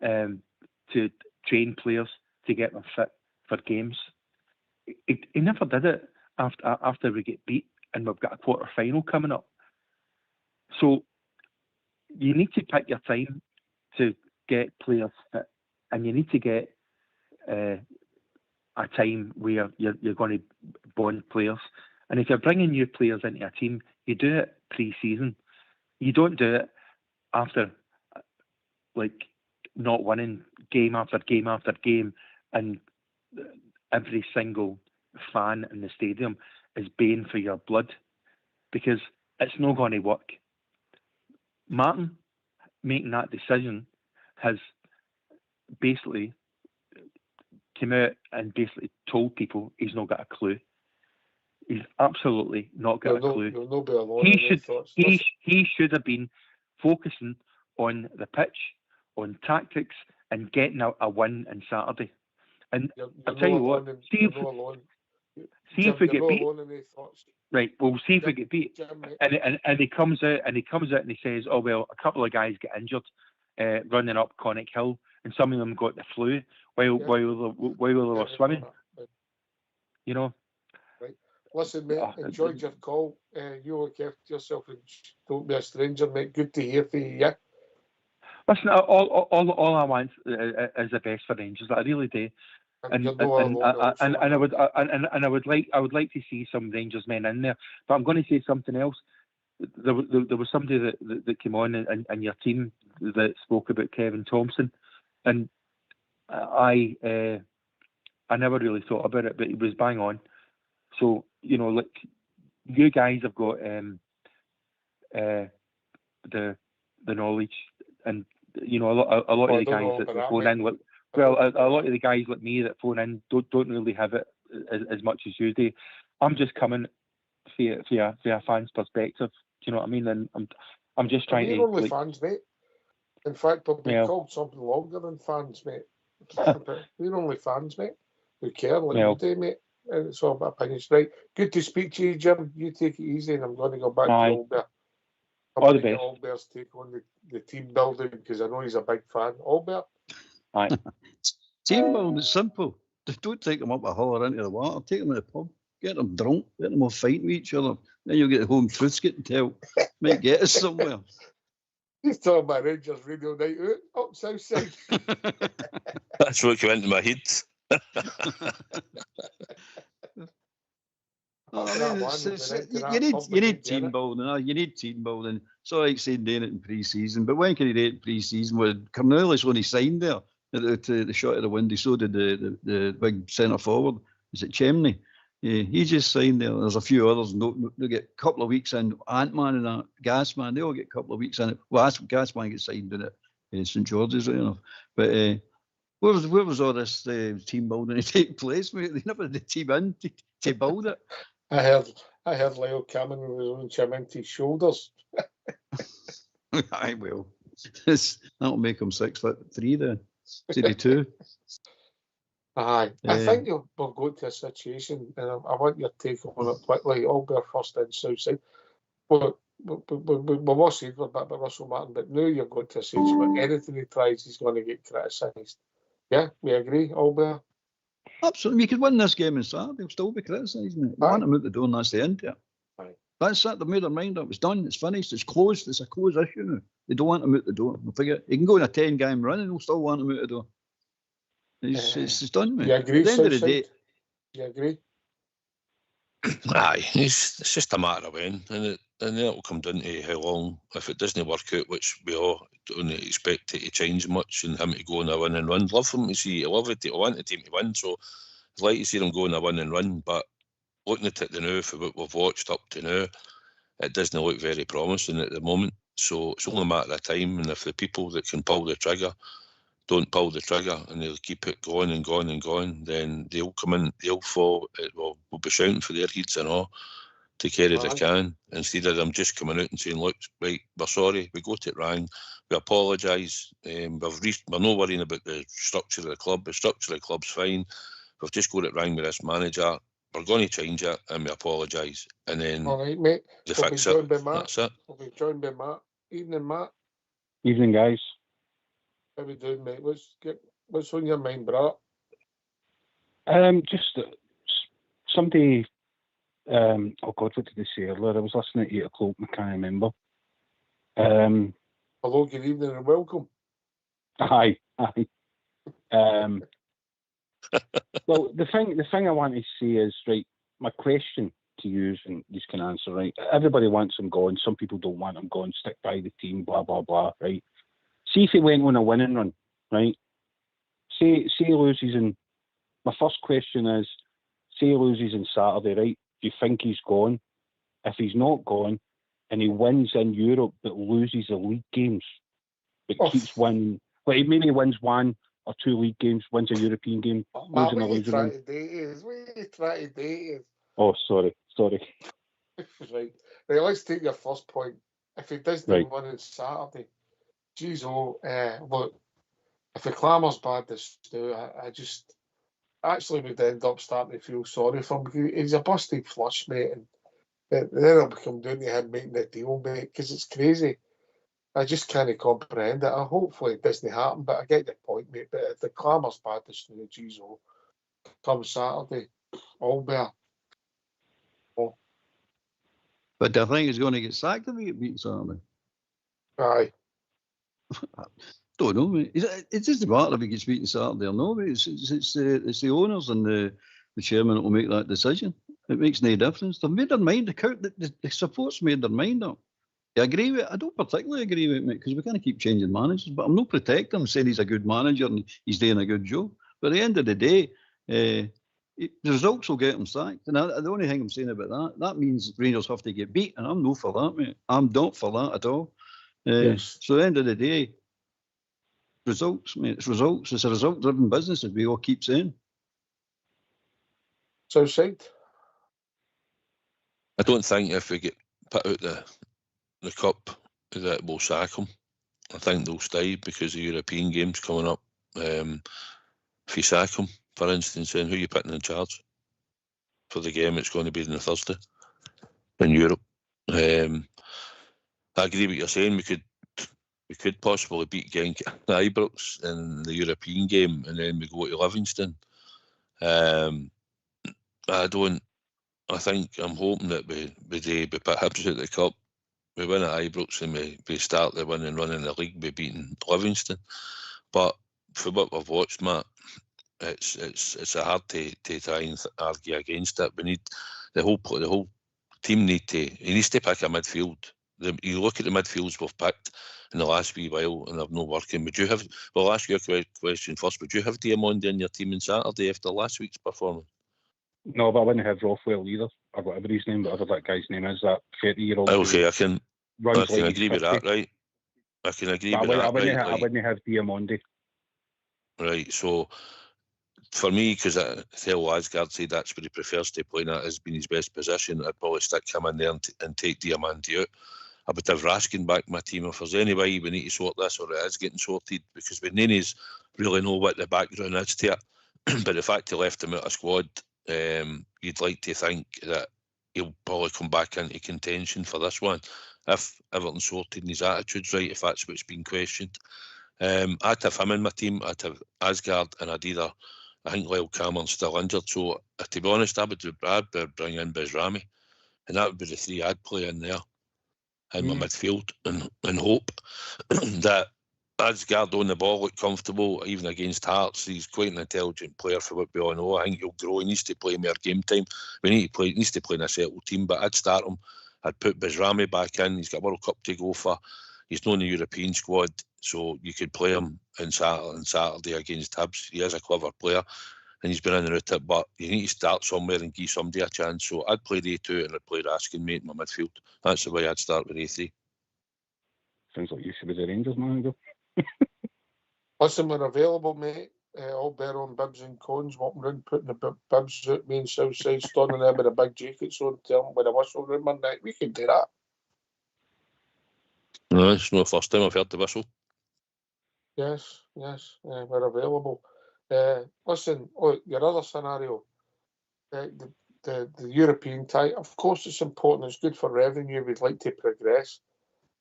to train players to get them fit for games. He never did it after we get beat and we've got a quarter final coming up. So you need to pick your time to get players fit, and you need to get a time where you're going to bond players. And if you're bringing new players into a team, you do it pre-season. You don't do it after, like, not winning game after game after game, and every single fan in the stadium is baying for your blood, because it's not going to work. Martin making that decision has basically came out and basically told people he's not got a clue. He's absolutely not got a clue.
You'll not be alone.
He should have been focusing on the pitch, on tactics, and getting a win on Saturday. And I'll tell you what, see if we get beat. Right, we'll see if we get beat. And he comes out and he says, "Oh well, a couple of guys get injured running up Conic Hill, and some of them got the flu while they were swimming." You know.
Right. Listen, mate, enjoyed your call. You look after yourself and don't be a stranger, mate. Good to hear from you. Yeah.
Listen, all I want is the best for Rangers. I really do. And I would like to see some Rangers men in there. But I'm going to say something else. There was somebody that came on in your team that spoke about Kevin Thompson, and I never really thought about it, but he was bang on. So look, you guys have got the knowledge, and a lot of the guys that phone in. Well, a lot of the guys like me that phone in don't really have it as much as you do. I'm just coming for a fan's perspective. Do you know what I mean? And I'm just trying to.
We're only fans, mate. In fact, we've been called something longer than fans, mate. We're only fans, mate. We care like you do, mate. And it's all about opinions, right? Good to speak to you, Jim. You take it easy, and I'm going to go back to Auldbear.
All the best.
Auldbear's take on the team building, because I know he's a big fan. Auldbear.
Aye.
Team building is simple. Just don't take them up a hill or into the water. Take them to the pub. Get them drunk. Get them all fighting with each other. Then you'll get the home truths getting told. Might get us somewhere.
He's talking about Rangers radio night out up Southside.
That's what came into my head.
You need team building. You need team building. It's all right saying doing it in pre-season, but when can you do it in pre-season? When Cornelius, when he signed there at the shot of the window, so did the big centre forward. Is it Chemney? Yeah, he just signed there. There's a few others. They get a couple of weeks in. Ant-Man and Gasman, they all get a couple of weeks in. Well, Gasman gets signed in at St George's, right enough. But where was all this team building to take place, mate? They never had the team in to build it.
I heard Leo Cameron was on Chiminti's shoulders.
I will. That'll make him 6'3" then. 32.
Aye. I think we'll go to a situation, and I want your take on it quickly. Auldbear first in Southside. But we must see about Russell Martin, but now you've got to a stage where anything he tries, he's going to get criticised. Yeah, we agree, Auldbear?
Absolutely. You could win this game on Saturday, he'll still be criticising it. You want him out the door, and that's the end of it.
Aye. That's
it. They've made their mind up. It's done. It's finished. It's closed. It's a closed issue now. They don't want him out the door. They'll figure he can go in a 10-game run, and they'll still want him out the door. It's done, mate.
You agree,
At the end of the day,
you agree?
Aye, it's just a matter of when, and then it'll come down to how long. If it doesn't work out, which we all don't expect it to change much, and him to go on a win and run. Love him to see. I love it. I want the team to win, so I'd like to see them go on a win and run. But looking at it now, for what we've watched up to now, it doesn't look very promising at the moment. So it's only a matter of time, and if the people that can pull the trigger don't pull the trigger and they'll keep it going and going and going, then they'll come in, they'll fall, we'll be shouting for their heads and all to carry the can, instead of them just coming out and saying, look, right, we're sorry, we got it wrong, we apologise, we're not worrying about the structure of the club, the structure of the club's fine, we've just got it wrong with this manager, we're going to change it and we apologise, and then
all right, mate.
They fix it. That's it.
We'll be joined by Matt. Evening, Matt.
Evening, guys.
How we doing, mate? What's on your mind, bro?
Just somebody. Oh God, what did they say earlier? I was listening at 8 o'clock. I can't remember.
Hello, good evening, and welcome.
Aye. Well, the thing I want to say is, right, my question to you, and you can answer, right? Everybody wants him gone. Some people don't want him gone. Stick by the team, blah, blah, blah, right? See if he went on a winning run, right? Say he loses in... My first question is, say he loses on Saturday, right? Do you think he's gone? If he's not gone, and he wins in Europe but loses the league games, but keeps winning... Well, he maybe wins 1 or 2 league games, wins a European game, losing a losing run.
What are you trying to do?
Oh, sorry.
Right. Let's take your first point. If he doesn't win on Saturday, geez, look, if the clamour's bad this do, I just actually would end up starting to feel sorry for him. He's a busted flush, mate, and then it'll become down to him making the deal, mate, because it's crazy. I just can't comprehend it. Hopefully it doesn't happen, but I get the point, mate. But if the clamour's bad this do, geez, come Saturday, Auldbear.
But do you think he's going to get sacked if he get beaten Saturday?
Aye.
Don't know, mate. It's just a matter if he gets beaten Saturday or no, mate. It's the owners and the chairman that will make that decision. It makes no difference. They've made their mind. The support's made their mind up. I agree with it. I don't particularly agree with it, mate, because we can't keep changing managers. But I'm not protecting him, saying he's a good manager and he's doing a good job. But at the end of the day, the results will get him sacked. And the only thing I'm saying about that means Rangers have to get beat. And I'm not for that, mate. I'm not for that at all.
Yes.
So at the end of the day, results, mate. It's results. It's a result-driven business, as we all keep saying.
Southside?
I don't think if we get put out the cup that we'll sack him. I think they'll stay because the European game's coming up. If you sack him, for instance, then who are you putting in charge for the game? It's going to be on the Thursday in Europe. I agree with what you're saying. We could possibly beat Genk at Ibrox in the European game, and then we go to Livingston. I'm hoping that we put Hibs out the cup. We win at Ibrox and we start the winning run in the league by beating Livingston. But for what we've watched, Matt, it's hard to try and argue against it. We need the whole team needs to pick a midfield. You look at the midfields we've picked in the last wee while and they're not working. I'll ask you a question first. Would you have Diamond in your team on Saturday after last week's performance?
No, but I wouldn't have Rothwell either, or whatever his name, whatever that guy's name is, that 30-year-old.
Okay, I can agree with
50.
that, right? I can agree with that.
I wouldn't have Diamond.
Right, so for me, because Theo Asgard said that's where he prefers to play, and that has been his best position, I'd probably stick him in there and take Diamond out. I would have Raskin back my team if there's any way we need to sort this, or it is getting sorted, because we Nene's really know what the background is to it. But the fact he left him out of squad, you'd like to think that he'll probably come back into contention for this one if everything's sorted and his attitude's right, if that's what's been questioned. I'd have him in my team. I'd have Asgard, and I think Lyle Cameron's still injured, so to be honest, I'd bring in Bezrami, and that would be the three I'd play in there in my midfield, and hope that Asgard on the ball look comfortable, even against Hearts. He's quite an intelligent player for what we all know. I think he'll grow. He needs to play more game time. He needs to play in a settled team, but I'd start him. I'd put Bezrami back in. He's got World Cup to go for. He's not in the European squad, so you could play him on Saturday against Hibs. He is a clever player, and he's been in and out it, but you need to start somewhere and give somebody a chance. So I'd play the two, and I'd play Raskin, mate, in my midfield. That's the way I'd start with A3.
Sounds like you should be the Rangers manager.
Listen, we're available, mate. Auldbear on bibs and cones, walking around putting the bibs out, me and Southside, standing there with the big jackets on, telling them with a whistle room one night. We can do that.
No, it's not the first time I've heard the whistle.
Yes, we're available. Listen, your other scenario, the European tie, of course it's important, it's good for revenue, we'd like to progress.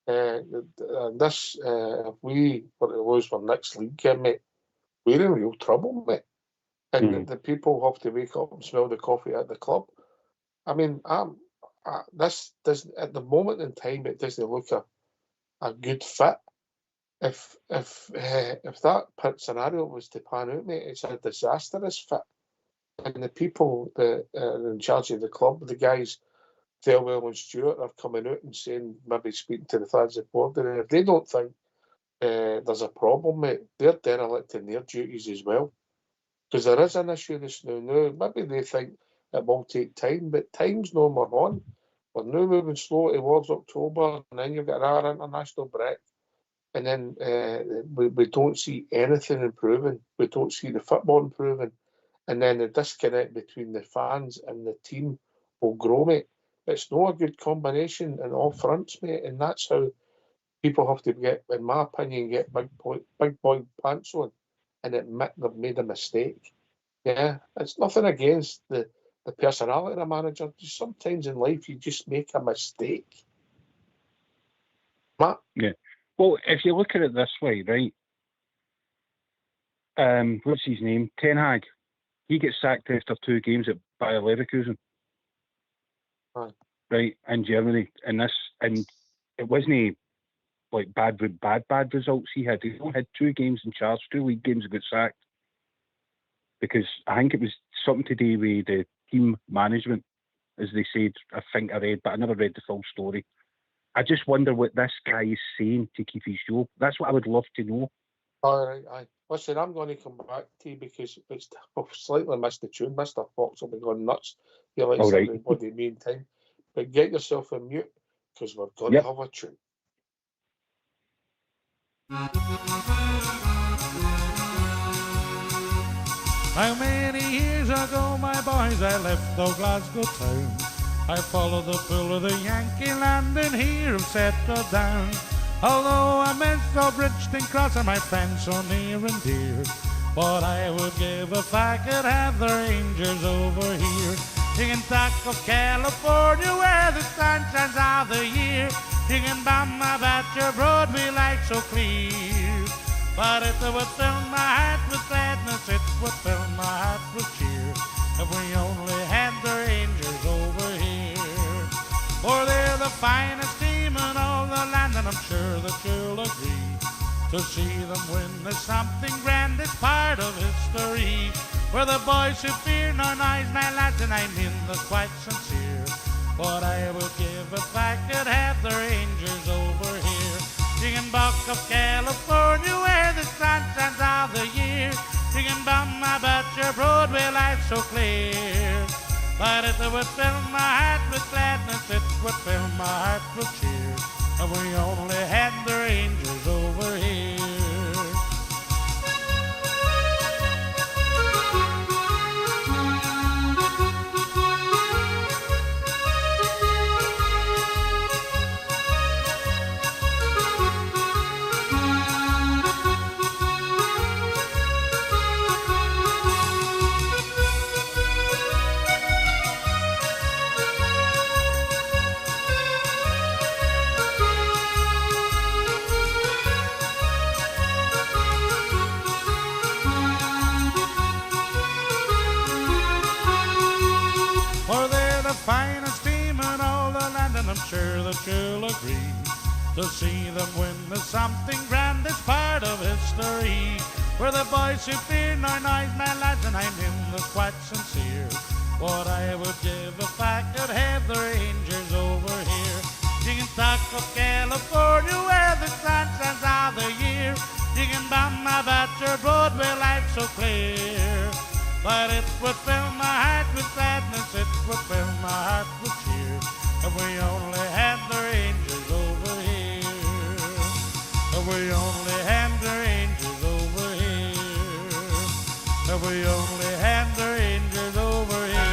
This, if we were to lose for next league game, mate, we're in real trouble, mate. And the people have to wake up and smell the coffee at the club. I mean, this doesn't, at the moment in time, it doesn't look a good fit. if that scenario was to pan out, mate, it's a disastrous fit. And the people that are in charge of the club, the guys, Thelwell and Stewart, are coming out and saying, maybe speaking to the fans at board, and if they don't think there's a problem, mate, they're derelict in their duties as well. Because there is an issue this now. Maybe they think it will take time, but time's no more on. We're now moving slow towards October, and then you've got our international break. And then we don't see anything improving. We don't see the football improving. And then the disconnect between the fans and the team will grow, mate. It's not a good combination in all fronts, mate. And that's how people have to get, in my opinion, get big boy pants on and admit they've made a mistake. Yeah, it's nothing against the personality of the manager. Just sometimes in life you just make a mistake. Matt?
Yeah. Well, if you look at it this way, right? What's his name? Ten Hag. He gets sacked after 2 games at Bayer Leverkusen.
Aye.
Right, in Germany. And it wasn't like bad results he had. He only had 2 games in charge, 2 league games, and got sacked. Because I think it was something to do with the team management, as they said. I think I read, but I never read the full story. I just wonder what this guy is saying to keep his job. That's what I would love to know.
All right, aye. Listen, I'm going to come back to you because I've slightly missed the tune. Mr. Fox will be going nuts. He likes
All right.
everybody meantime. But get yourself on mute because we're going to have a tune.
How many years ago, my boys, I left old Glasgow town. I followed the pull of the Yankee land and here I've settled down. Although I miss old Bridgeton Cross and my friends so near and dear, but I would give if I could have the Rangers over here. You can talk of California where the sun shines all the year. You can bomb about your Broadway light so clear. But it would fill my heart with gladness, it would fill my heart with cheer if we only had the Rangers over here. For they're the finest team in all the land, and I'm sure that you'll agree. To see them win is something grand, it's part of history. We're the boys who fear no noise, my lads, and I mean this quite sincere. What I would give if I could have the Rangers over here. Singing Buck of California where the sun shines all the year. Singing bum about your Broadway life so clear. But it would fill my heart with gladness, it would fill my heart with cheer if we only had the Rangers over here. Finest team in all the land, and I'm sure that you'll agree. To see them win is something grand, it's part of history. We're the boys who fear no noise, my lads, and I mean this quite sincere. What I would give if I could have the Rangers over here. You can talk of California where the sun shines all the year. You can bomb about your Broadway life so clear. But it would fill my heart with gladness, it would fill my heart with cheer if we only had the Rangers over here. If we only had the Rangers over here. If we only had the Rangers over here.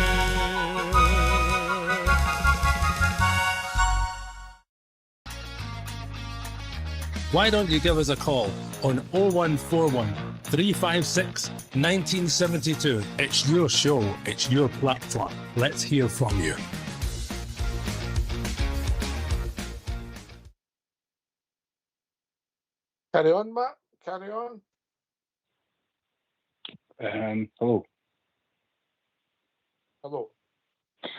Why don't you give us a call on 0141 356 1972. It's your show, it's your platform. Let's hear from you.
Carry on, Matt. Carry on.
Hello.
Hello.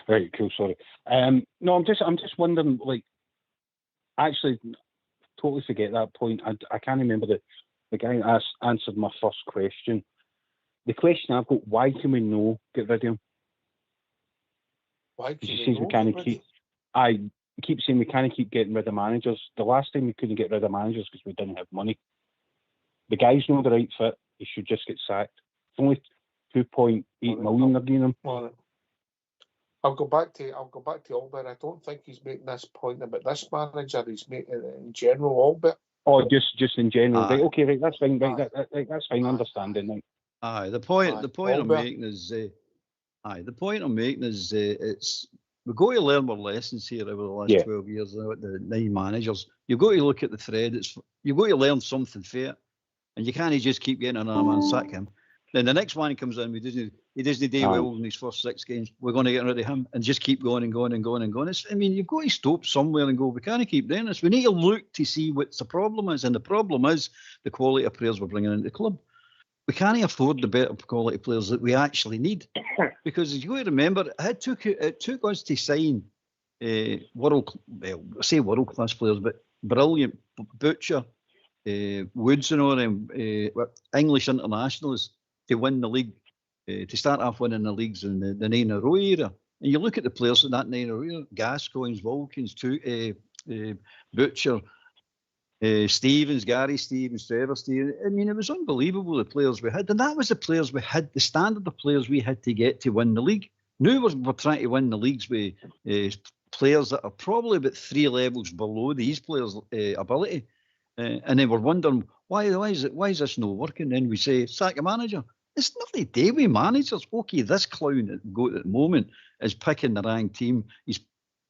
Right, cool. Sorry. No, I'm just wondering. Like, actually, totally forget that point. I can't remember the guy that answered my first question. The question I've got: why can we no get rid of him?
Why can
He
we
says we
not
can't
get rid
keep.
of-
I keep saying we can't keep getting rid of managers. The last time we couldn't get rid of managers because we didn't have money. The guy's not the right fit. He should just get sacked. It's only 2.8 million they're giving him.
Well, I'll go back to Auldbear. I don't think he's making this point about this manager. He's making it in general, Auldbear.
Oh, just in general, right?
Aye.
Okay, right. That's fine. Right,
Aye.
that's fine.
Aye.
Understanding. Right.
Aye, the point I'm
Auldbear.
making is, it's we've got to learn our lessons here over the last 12 years now at the 9 managers. You've got to look at the thread. You've got to learn something fair, and you can't just keep getting another man, sack him. Then the next one comes in, he doesn't do well in his first 6 games. We're going to get rid of him and just keep going and going and going and going. You've got to stop somewhere and go, we can't keep doing this. We need to look to see what the problem is, and the problem is the quality of players we're bringing into the club. We can't afford the better quality players that we actually need, because you've got to remember, it took us to sign world class players, but brilliant Butcher, Woods and all them English internationals to win the league, to start off winning the leagues in the 9 in a row era. And you look at the players in that 9 in a row era: Gascoigne's, Wilkins, Butcher, Stevens, Gary Stevens, Trevor Stevens. It was unbelievable, the players we had. And that was the players we had, the standard of players we had to get to win the league. Now we're trying to win the leagues with players that are probably about 3 levels below these players' ability. And then we're wondering, why is this not working? Then we say, sack a manager. It's nothing to do with managers. Okay, this clown that got at the moment is picking the wrong team. He's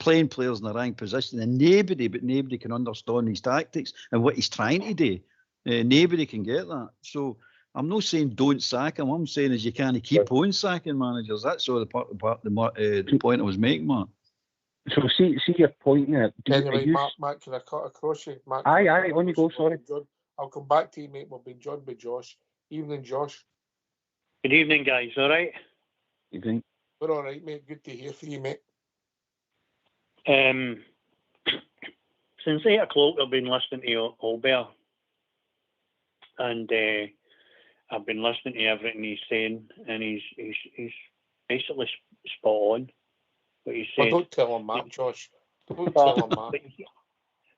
playing players in the wrong position, and nobody can understand his tactics and what he's trying to do. Nobody can get that. So I'm not saying don't sack him. I'm saying is you can't keep on sacking managers. That's all the point I was making, Mark.
So see your point there.
Anyway, Mark, can I cut across you? Mark,
aye, on you go, sorry.
I'll come back to you, mate. We've been joined by Josh. Evening, Josh.
Good evening, guys. All right?
Evening.
We're all right, mate. Good to hear from you, mate.
Since 8 o'clock, I've been listening to Auldbear, and I've been listening to everything he's saying, and he's basically spot on what he's saying.
Well, don't tell him that, Josh. Don't tell him that.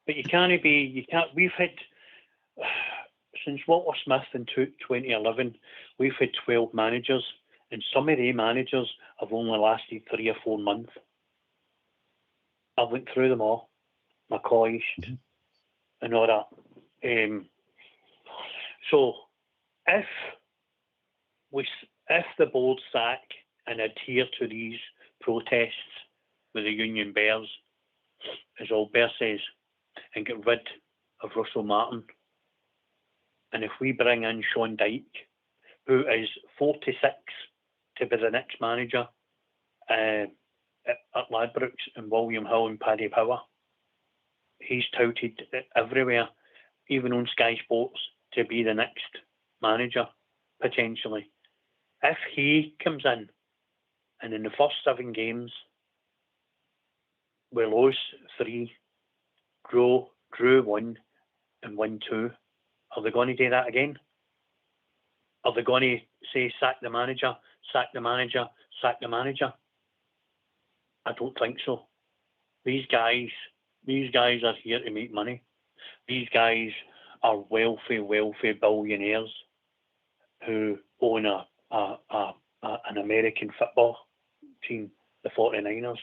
But you can't. We've had since Walter Smith in 2011, we've had 12 managers, and some of the managers have only lasted 3 or 4 months. I went through them all, McCoist and all that. So if the board sack and adhere to these protests with the Union Bears, as Auldbear says, and get rid of Russell Martin, and if we bring in Sean Dyke, who is 46 to be the next manager at Ladbrokes, and William Hill and Paddy Power, he's touted everywhere, even on Sky Sports, to be the next manager, potentially. If he comes in, and in the first 7 games, we lose 3, drew 1, and win 2, are they going to do that again? Are they going to say, sack the manager, sack the manager, sack the manager? I don't think so. These guys are here to make money. These guys are wealthy billionaires who own an American football team, the 49ers,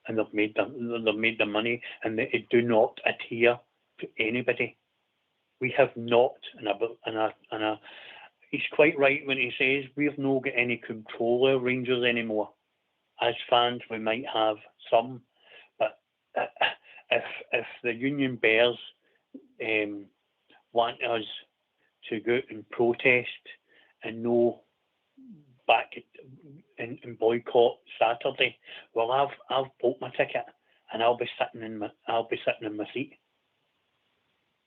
and they've made their money, and they do not adhere to anybody. We have not, and he's quite right when he says we've not got any control of Rangers anymore. As fans, we might have some, but if the Union Bears want us to go out and protest and no back and boycott Saturday, well, I've bought my ticket, and I'll be sitting in my seat,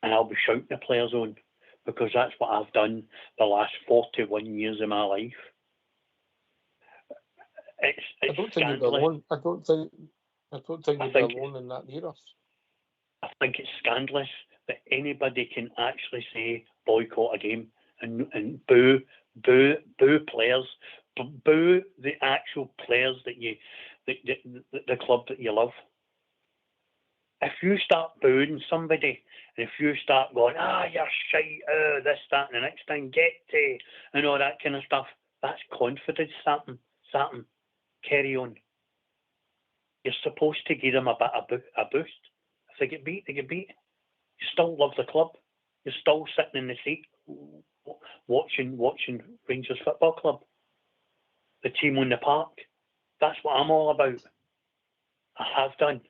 and I'll be shouting the players on, because that's what I've done the last 41 years of my life.
I don't think you're alone. I don't think you're alone in that either.
I think it's scandalous that anybody can actually say boycott a game and boo players, boo the actual players that the club that you love. If you start booing somebody, and if you start going, you're shite, this, that, and the next thing, get to, and all that kind of stuff, that's confidence sapping. Carry on. You're supposed to give them a bit a boost. If they get beat, they get beat. You still love the club. You're still sitting in the seat watching Rangers Football Club, the team on the park. That's what I'm all about. I have done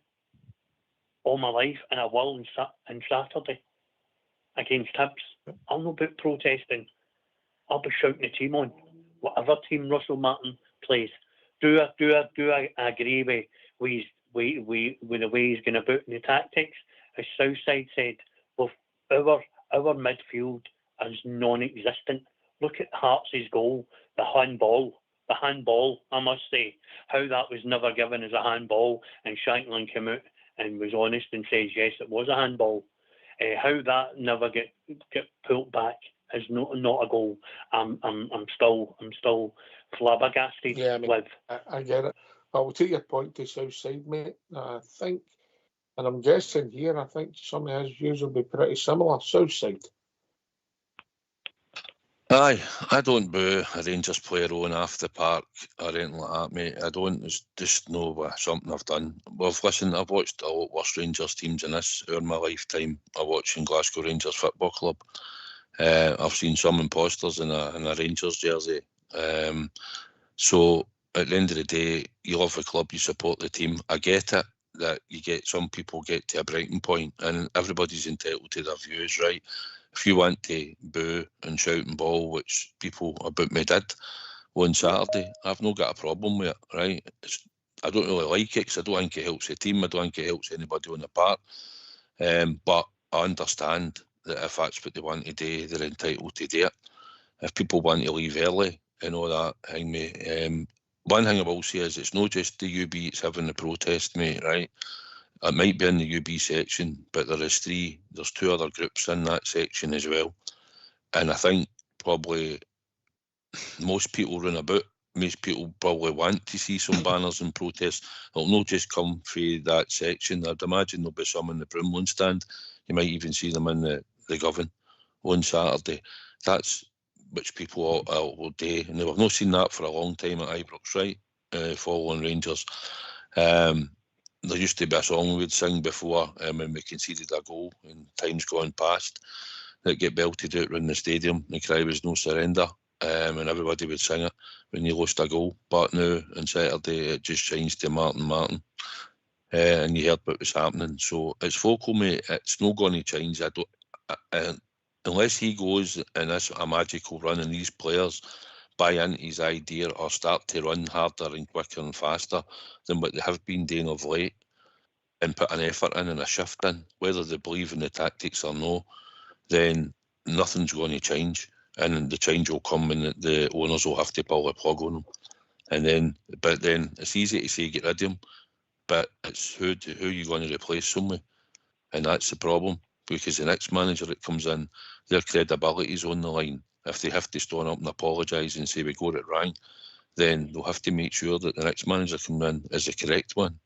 all my life, and I will on Saturday against Hibs. I'll not be protesting. I'll be shouting the team on. Whatever team Russell Martin plays. Do I agree with the way he's going to boot in the tactics? As Southside said, well, our midfield is non-existent. Look at Hearts' goal, the handball, I must say, how that was never given as a handball, and Shanklin came out and was honest and says, yes, it was a handball. How that never get pulled back is not a goal. I'm still flabbergasted with.
I get it. I will take your point to Southside, mate. I think, and I'm guessing here, I think some of his views will be pretty similar. Southside.
Aye, I don't boo a Rangers player on off the park or anything like that, mate. I don't. It's just something I've done. Well, listen, I've watched a lot worse Rangers teams in this over my lifetime. I watched in Glasgow Rangers Football Club. I've seen some imposters in a Rangers jersey. So at the end of the day, you love the club, you support the team. I get it that some people get to a breaking point, and everybody's entitled to their views, right? If you want to boo and shout and ball, which people about me did on Saturday, I've not got a problem with it, right? I don't really like it because I don't think it helps the team. I don't think it helps anybody on the park. But I understand that if that's what they want to do, they're entitled to do it. If people want to leave early and all that, one thing I will say is it's not just the UB that's having the protest, mate, right? It might be in the UB section, but there's two other groups in that section as well. And I think probably most people probably want to see some banners and protests. It'll not just come through that section. I'd imagine there'll be some in the Broomloan stand. You might even see them in the Govan on Saturday. That's which people will do. And we've not seen that for a long time at Ibrox, right? Following Rangers. There used to be a song we'd sing before when we conceded a goal in times gone past that get belted out around the stadium. The cry was no surrender, and everybody would sing it when you lost a goal. But now on Saturday it just changed to Martin, and you heard what was happening. So it's focal, mate. It's not going to change. Unless he goes in a magical run and these players buy into his idea or start to run harder and quicker and faster than what they have been doing of late and put an effort in and a shift in, whether they believe in the tactics or no, then nothing's going to change. And the change will come when the owners will have to pull the plug on them. But then it's easy to say get rid of him, but it's who you're going to replace them with. And that's the problem, because the next manager that comes in, their credibility's on the line. If they have to stand up and apologise and say we got it wrong, then they'll have to make sure that the next manager coming in is the correct one.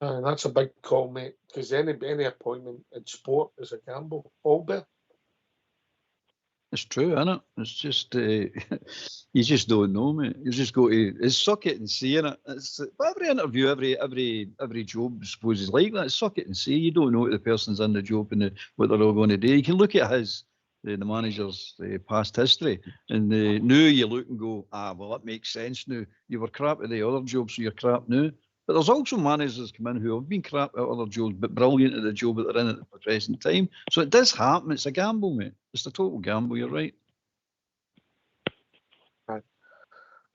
That's a big call, mate, because any appointment in sport is a gamble. Auldbear.
It's true, isn't it? It's just you just don't know, mate. You just go to suck it and see, innit? But every interview, every job, I suppose, is like that. Suck it and see. You don't know what the person's in the job and what they're all going to do. You can look at the manager's past history, and now you look and go, well, that makes sense now. You were crap at the other job, so you're crap now. But there's also managers come in who have been crap at other jobs, but brilliant at the job that they're in at the present time. So it does happen. It's a gamble, mate. It's a total gamble. You're right.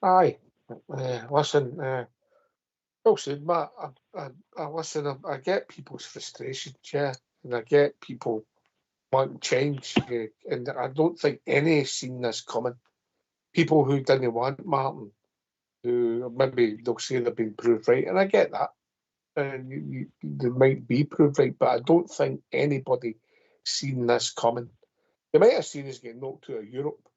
Aye. Listen, well said, Matt. Listen, I get people's frustrations, yeah, and I get people wanting change, and I don't think any has seen this coming. People who didn't want Martin, who maybe they'll say they've been proved right, and I get that. and they might be proved right, but I don't think anybody seen this coming. They might have seen us get knocked out of Europe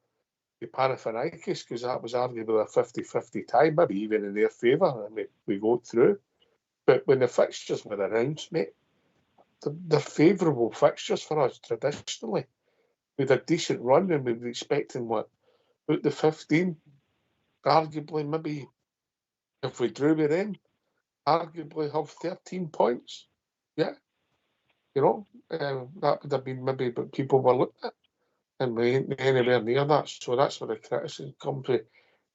with Panathinaikos, because that was arguably a 50-50 tie, maybe even in their favour, and we go through. But when the fixtures were announced, mate, they're favourable fixtures for us traditionally. With a decent run, and we were expecting what? About the 15, arguably, maybe if we drew with them, arguably have 13 points. Yeah. You know, that would have been maybe what people were looking at, and we ain't anywhere near that. So that's where the criticism comes from.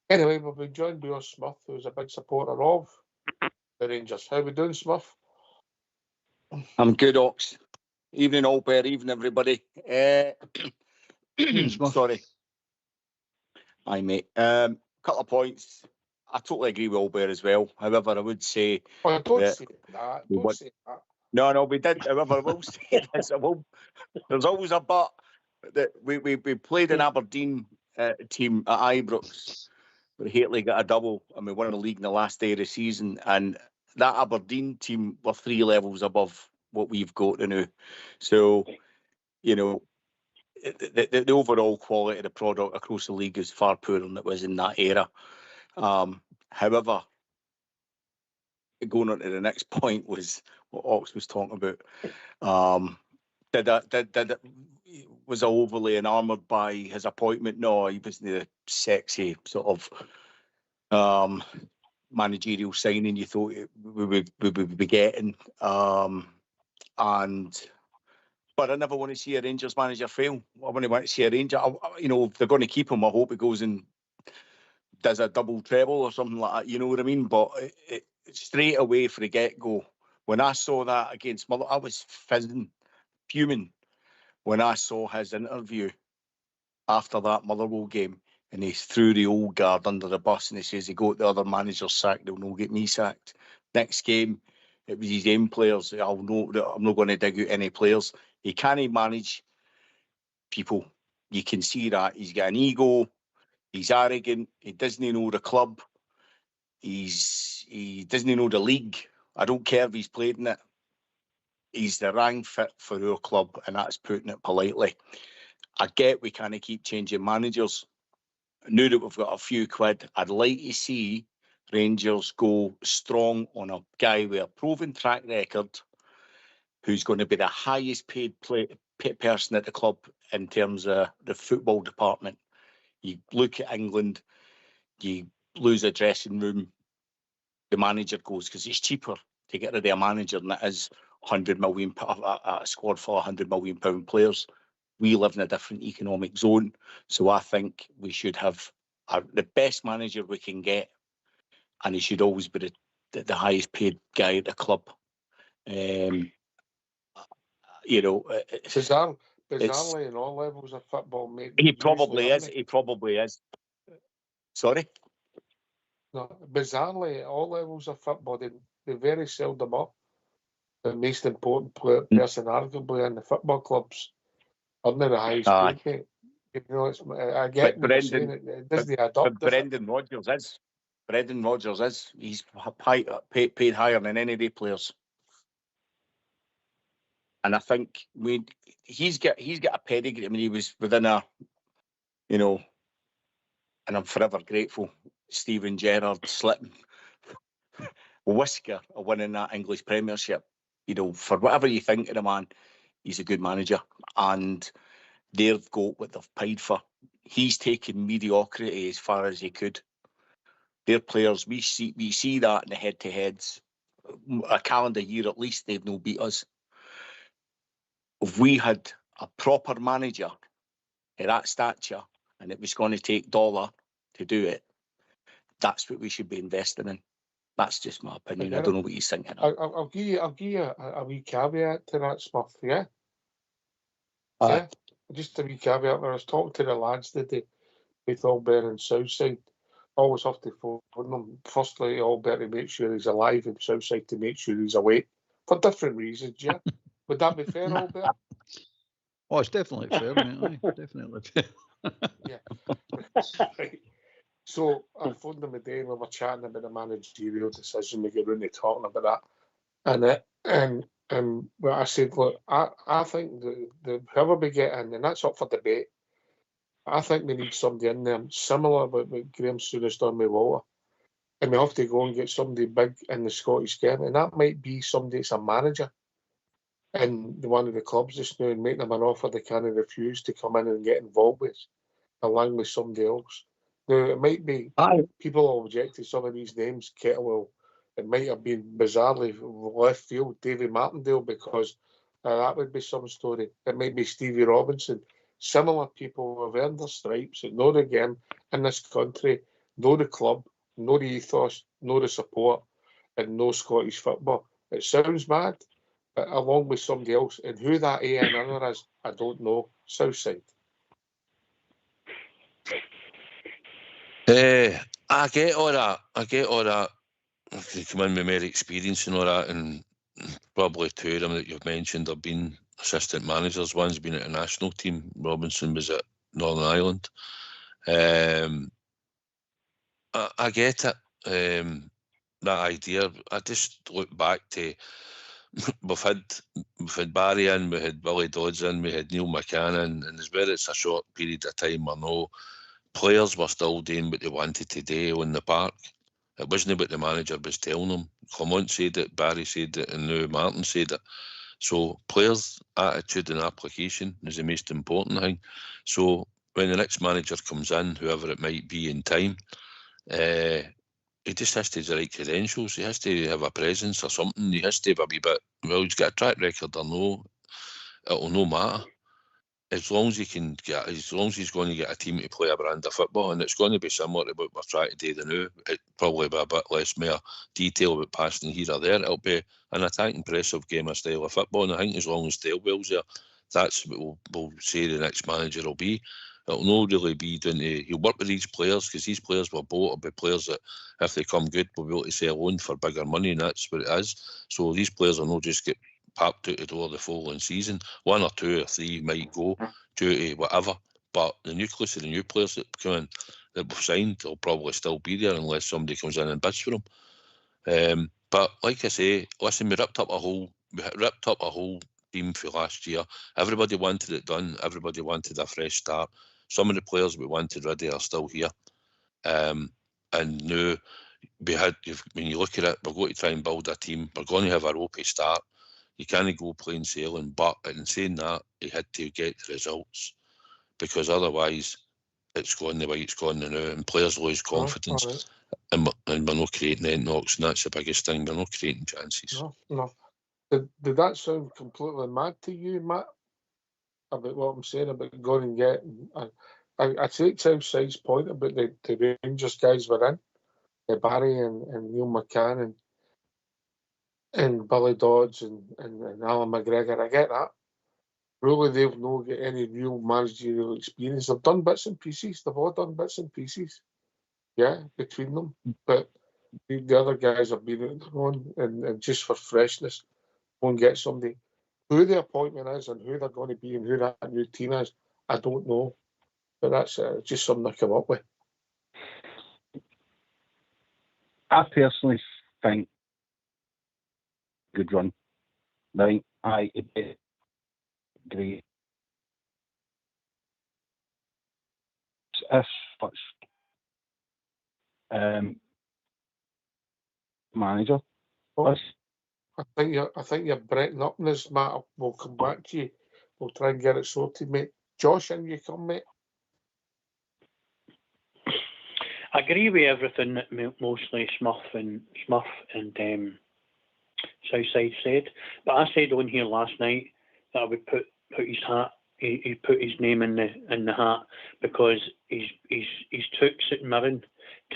Anyway, we've been joined by Smith, who's a big supporter of the Rangers. How we doing, Smith?
I'm good, Ox. Evening, Auldbear. Evening, everybody. Sorry. Hi, mate. Couple of points. I totally agree with Auldbear as well. However, I would say...
Oh, don't say that. Don't say that.
No, we did. However, I will say this. There's always a but. That we played an Aberdeen team at Ibrox, where Hateley got a double, and we won the league in the last day of the season. And that Aberdeen team were 3 levels above what we've got now. So, you know, the overall quality of the product across the league is far poorer than it was in that era. However, going on to the next point was what Ox was talking about. Was I overly enamoured by his appointment? No, he wasn't the sexy sort of managerial signing you thought we would be getting. But I never want to see a Rangers manager fail. I want to see a Ranger. If they're going to keep him, I hope it goes and does a double treble or something like that. You know what I mean? But it straight away for the get-go, when I saw that against Mother, I was fuming when I saw his interview after that Motherwell game, and he threw the old guard under the bus, and he says he got the other managers sacked, they'll not get me sacked. Next game, it was his own players. I'm not going to dig out any players. He can't manage people. You can see that. He's got an ego. He's arrogant. He doesn't know the club. He doesn't know the league. I don't care if he's played in it. He's the wrong fit for our club, and that's putting it politely. I get we can't keep changing managers. Now that we've got a few quid, I'd like to see Rangers go strong on a guy with a proven track record, who's going to be the highest paid person at the club in terms of the football department. You look at England, you lose a dressing room, the manager goes, because it's cheaper to get rid of a manager than it is 100 million, a squad full of 100 million pound players. We live in a different economic zone, so I think we should have the best manager we can get, and he should always be the highest paid guy at the club. Bizarrely,
in all levels of football, mate.
He probably is. He probably is. Sorry?
No, bizarrely, at all levels of football, they very seldom are. The most important person, arguably, in the football clubs, are not the highest paid, mate. You know, I get what you're saying. It doesn't adopt.
But Brendan Rodgers is. Brendan Rodgers is. He's paid higher than any of the players. And I think he's got a pedigree. I mean, he was within a, and I'm forever grateful. Steven Gerrard slipping whisker of winning that English Premiership. For whatever you think of the man, he's a good manager, and they've got what they've paid for. He's taken mediocrity as far as he could. Their players, we see that in the head-to-heads. A calendar year at least, they've no beat us. If we had a proper manager of that stature, and it was going to take dollar to do it, that's what we should be investing in. That's just my opinion. I don't know what you're thinking.
I'll give you a wee caveat to that, Smith. Yeah. Just a wee caveat. When I was talking to the lads today with Auldbear and Southside, I always have to phone them. Firstly, Auldbear to make sure he's alive, and Southside to make sure he's awake for different reasons. Yeah. Would that be fair, Auldbear?
Oh, it's definitely fair, mate. Definitely fair.
Yeah. Right. So I phoned them a day and we were chatting about the managerial decision. We get round to talking about that. And well, I said, look, I think the whoever we get in, and that's up for debate. I think we need somebody in there similar what Graham Souness done with Walter. And we have to go and get somebody big in the Scottish game. And that might be somebody that's a manager in one of the clubs just now and make them an offer they can't refuse to come in and get involved with, along with somebody else. Now, it might be people will object to some of these names. Kettlewell, it might have been bizarrely left field, Davy Martindale, because that would be some story. It might be Stevie Robinson. Similar people who have earned their stripes and know the game in this country, know the club, know the ethos, know the support, and know Scottish football. It sounds mad, but along with somebody else. And who that A&R is, I don't know. Southside.
I get all that. They come in with more experience and all that, and probably two of them that you've mentioned have been assistant managers. One's been at a national team. Robinson was at Northern Ireland. I get it. That idea. I just look back to we've had Barry in, we had Billy Dodds in, we had Neil McCann in, and as well it's a short period of time, I know players were still doing what they wanted to do on the park. It wasn't what the manager was telling them. Clement said it, Barry said it, and now Martin said it. So players' attitude and application is the most important thing. So when the next manager comes in, whoever it might be in time, he just has to have the right credentials. He has to have a presence or something. He has to have a wee bit, well, he's got a track record or no, it'll no matter. As long as he can get, as long as he's going to get a team to play a brand of football, and it's going to be similar to what we're trying to do now, it probably be a bit less more detail about passing here or there. It'll be an attacking, pressive game of style of football, and I think as long as Tailwell's there, that's what we'll say the next manager will be. It'll not really be down to, he'll work with these players, because these players were bought, will be players that, if they come good, will be able to sell on for bigger money, and that's what it is. So these players will not just get popped out the door the following season. 1 or 2 or 3 might go due to whatever, but the nucleus of the new players that come in, that we've signed, will probably still be there unless somebody comes in and bids for them. But like I say, listen, we ripped up a whole team for last year. Everybody wanted it done. Everybody wanted a fresh start. Some of the players we wanted ready are still here. And now we had, when you look at it, we're going to try and build a team. We're going to have a ropey start. You can't go plain sailing, but in saying that, you had to get the results, because otherwise it's gone the way it's gone now, and players lose confidence, and we're not creating end knocks, and that's the biggest thing. We're not creating chances.
No. Did that sound completely mad to you, Matt, about what I'm saying about going and getting? I take Southside's point about the Rangers guys were in, Barry and Neil McCann and Billy Dodds and Alan McGregor. I get that. Really, they've not got any real managerial experience. They've done bits and pieces. They've all done bits and pieces. Yeah, between them. But the other guys have been out their own, and just for freshness, go and get somebody. Who the appointment is and who they're going to be and who that new team is, I don't know. But that's just something I come up with.
I personally think good run. Right, I agree. If manager,
I think you're breaking up in this matter. We'll come back to you. We'll try and get it sorted, mate. Josh, in you come, mate.
I agree with everything that mostly Smurf and Southside said, but I said on here last night that I would put his hat. He put his name in the hat, because he's took St Mirren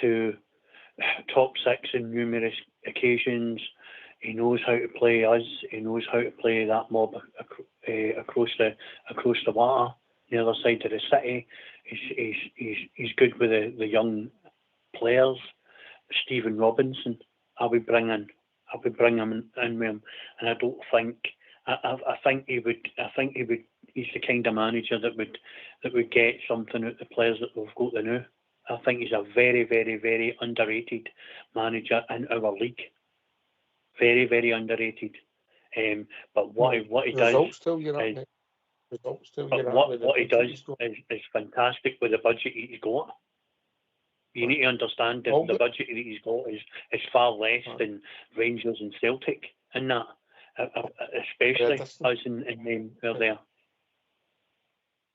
to top 6 in numerous occasions. He knows how to play us. He knows how to play that mob across the water, the other side of the city. He's good with the young players. Stephen Robinson, I would bring him in with him, and I don't think. I think he would. He's the kind of manager that would get something out of the players that we've got there now. I think he's a very, very, very underrated manager in our league. very, very underrated. But what he does
Results still, you're up,
is,
mate. Results still,
but
you're up
what
with the
he
budget
does
he's got.
is fantastic with the budget he's got. You need to understand that the
Auldbear.
budget that he's got is far less than Rangers and Celtic in that, especially us in we're there.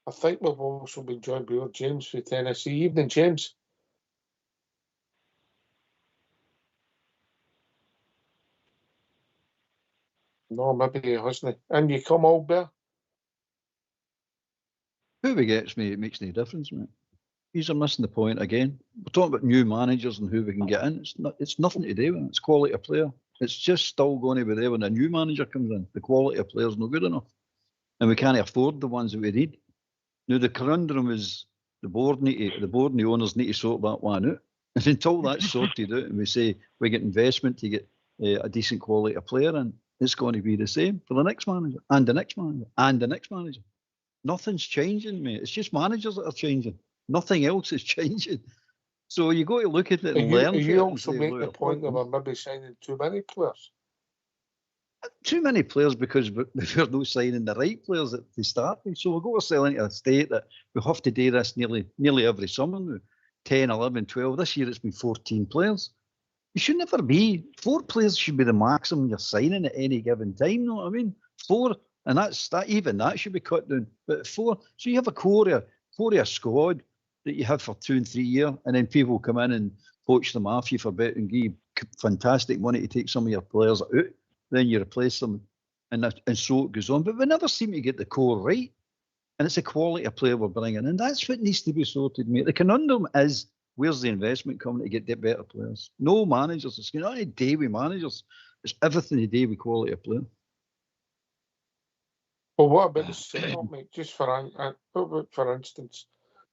I think we've also been joined by James from Tennessee. Evening, James. No, maybe he hasn't. And you come, Auldbear?
Who he gets me, it makes no difference, mate. He's missing the point again. We're talking about new managers and who we can get in. It's nothing to do with it. It's quality of player. It's just still going to be there when a new manager comes in. The quality of player's not good enough. And we can't afford the ones that we need. Now, the conundrum is the board and the owners need to sort that one out. And until that's sorted out and we say we get investment to get a decent quality of player in, it's going to be the same for the next manager and the next manager and the next manager. Nothing's changing, mate. It's just managers that are changing. Nothing else is changing. So you got to look at it and learn.
You also make the point that we're maybe signing too many players.
Too many players because we're not signing the right players at the start. So we'll go selling to a state that we have to do this nearly every summer now. 10, 11, 12. This year it's been 14 players. You should never be. 4 players should be the maximum you're signing at any given time. You know what I mean? 4, and even that should be cut down. But 4, so you have a core of a squad that you have for 2 and 3 years, and then people come in and poach them off you for a bit and give you fantastic money to take some of your players out. Then you replace them, and so it goes on. But we never seem to get the core right. And it's a quality of player we're bringing in. That's what needs to be sorted, mate. The conundrum is, where's the investment coming to get the better players? No managers. It's not a day with managers. It's everything to do with quality of player.
Well, what about the setup, mate? Just for instance,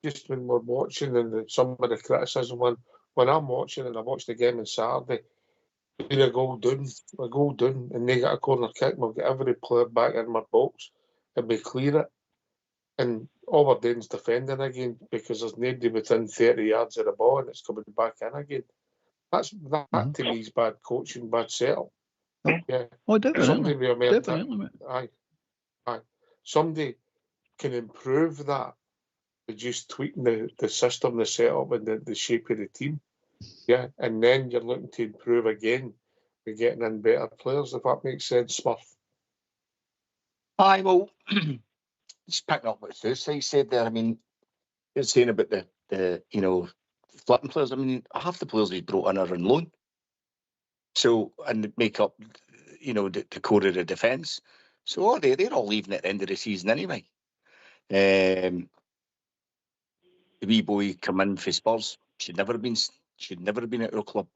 just when we're watching and some of the criticism, when I'm watching and I watched the game on Saturday, we go down, and they get a corner kick, we'll get every player back in my box and we clear it. And all we're doing is defending again because there's nobody within 30 yards of the ball and it's coming back in again. That to me is bad coaching, bad setup. Yeah.
Oh, definitely.
Aye. Somebody can improve that by just tweaking the system, the setup, and the shape of the team. Yeah, and then you're looking to improve again by getting in better players, if that makes sense, Smurf.
Aye, well, just picking up what Southside said there. I mean, you're saying about the flipping players. I mean, half the players he's brought in are on loan. So, and make up, the core of the defence. So they're all leaving at the end of the season anyway. The wee boy come in for Spurs. Should never have been at our club.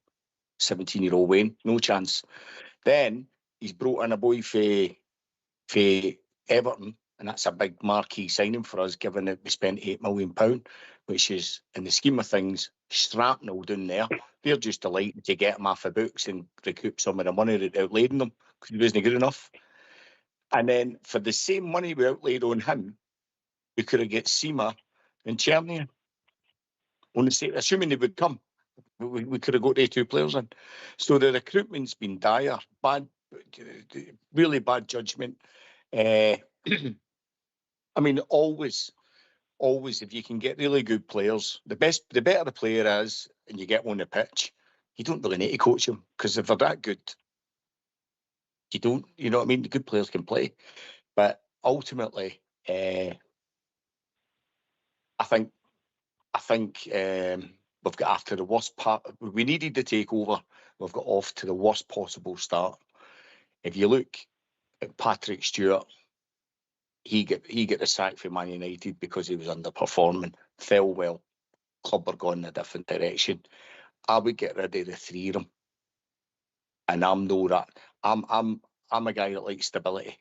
17-year-old Wayne, no chance. Then he's brought in a boy for Everton, and that's a big marquee signing for us, given that we spent £8 million, which is, in the scheme of things, shrapnel down there. They're just delighted to get him off the books and recoup some of the money that outlaid on them because he wasn't good enough. And then for the same money we outlaid on him, we could have got Seema and Chernian. Assuming they would come, we could have got these 2 players in. So the recruitment's been dire, really bad judgment. I mean, always, if you can get really good players, the better the player is, and you get on the pitch, you don't really need to coach them because if they're that good, you don't. You know what I mean? The good players can play, but ultimately, I think we've got after the worst part. We needed to take over. We've got off to the worst possible start. If you look at Patrick Stewart, he get the sack for Man United because he was underperforming. Fell well. Club are going in a different direction. I would get rid of the 3 of them. And I'm a guy that likes stability.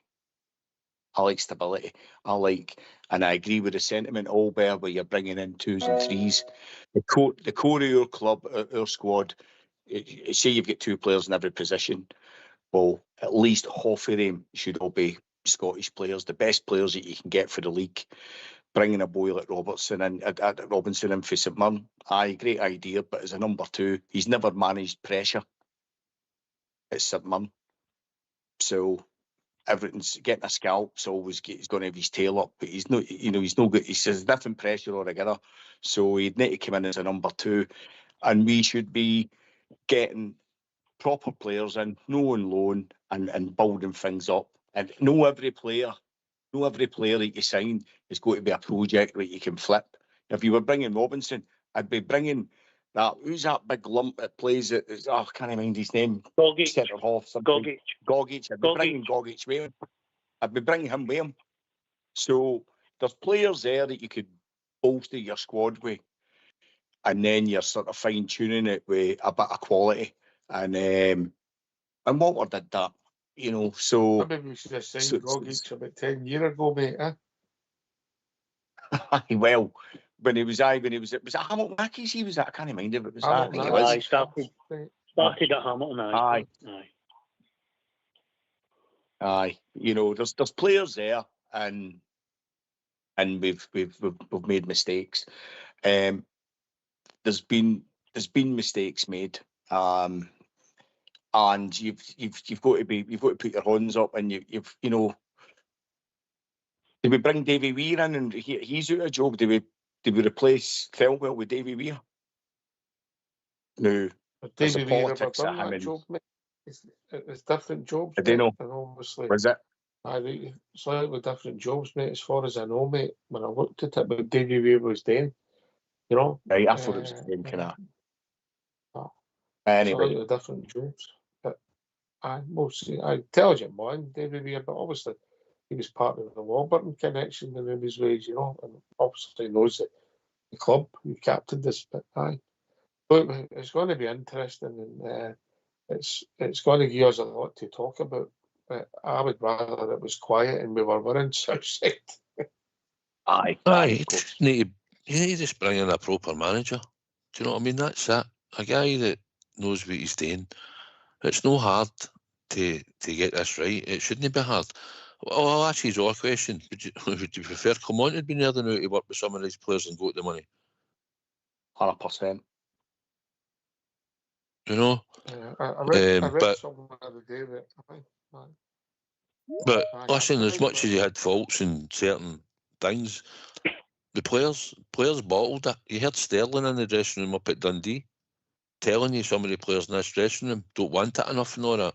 I like stability. And I agree with the sentiment, Auldbear, where you're bringing in 2s and 3s. The core of your club, our squad, say you've got 2 players in every position. Well, at least half of them should all be Scottish players, the best players that you can get for the league. Bringing a boy like Robinson in for St Mirren, aye, great idea, but as a number 2, he's never managed pressure at St Mirren. So everything's getting a scalp's always he's going to have his tail up, but he's not. He's no good. He says different pressure altogether. So he'd need to come in as a number 2, and we should be getting proper players in, no on loan, and building things up. And no every player that you sign is going to be a project that you can flip. If you were bringing Robinson, I'd be bringing that. Who's that big lump that plays it? I can't mind his name.
Gogic.
Centre half. Gogic. I'd be bringing Gogic with him. I'd be bringing him with him. So there's players there that you could bolster your squad with, and then you're sort of fine tuning it with a bit of quality. And Walter did that, So
Maybe we should have signed Gogic about 10 years ago, mate.
Well, when he was it was Hamilton Accies he was at. I can't mind if it was that. I think it was.
Aye, started at Hamilton.
Aye. There's players there, and we've made mistakes. There's been mistakes made. And you've got to put your hands up, and you've did we bring Davy Weir in and he's out of job? Did we replace Thelwell with Davy Weir? No.
Davy Weir never done that job, mate. It's different jobs.
I don't know.
And obviously,
was it?
I slightly different jobs, mate. As far as I know, mate, when I looked at it, but Davy Weir was doing,
Right, I thought it was the same kind of. Anyway,
slightly different jobs. We'll see. Intelligent man, Davy Weir, but obviously he was part of the Warburton connection in his ways, and obviously knows the club. He captained this, but look, it's going to be interesting, and it's going to give us a lot to talk about. But I would rather it was quiet and we were winning Southside.
Aye. You need to just bring in a proper manager. Do you know what I mean? That's it. A guy that knows what he's doing. It's no hard to get this right. It shouldn't be hard. Well, I'll ask you a question. Would you prefer Clement had been there than out to work with some of these players and got the money?
100%.
I read something the other day that.
But listen, as much as you had faults in certain things, the players bottled it. You heard Sterling in the dressing room up at Dundee telling you some of the players in this dressing room don't want it enough and all that.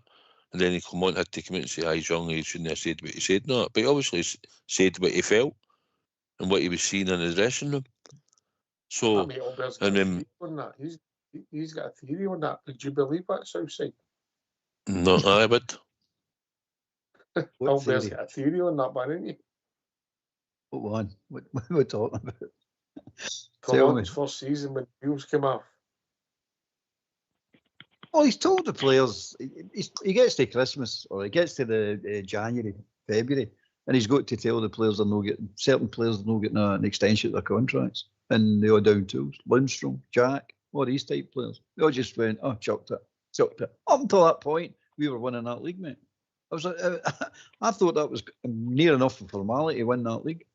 And then Clement had to come out and say, he's wrong, he shouldn't have said what he said. No, but he obviously said what he felt and what he was seeing in the dressing room. So, and then
he's got a theory on that. Would you believe that, Southside?
No, I would.
Auldbear's got a theory on that one, isn't he?
What one? What are we talking about?
Clement's first season when wheels came off.
Well, he's told the players, he gets to Christmas, or he gets to the January, February, and he's got to tell the players certain players are not getting an extension of their contracts. And they are down tools. Lundstrom, Jack, all these type players. They all just went, chucked it. Up until that point, we were winning that league, mate. I thought that was near enough for formality to win that league.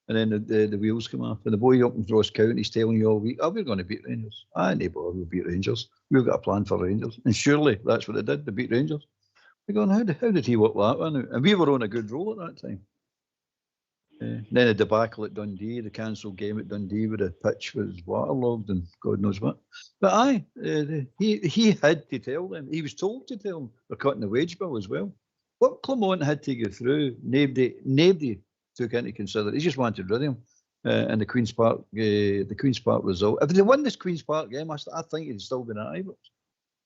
And then the wheels come off. And the boy up in Ross County's telling you all week, we're going to beat Rangers. Neighbour, we'll beat Rangers. We've got a plan for Rangers. And surely that's what they did. They beat Rangers. We're going, how did he work that one out? And we were on a good roll at that time. Then a debacle at Dundee, the cancelled game at Dundee where the pitch was waterlogged and God knows what. But he had to tell them. He was told to tell them they're cutting the wage bill as well. What Clement had to go through, nobody took into consideration. He just wanted rid of him. And the Queen's Park result. If they won this Queen's Park game, I think he'd still been at Ibrox.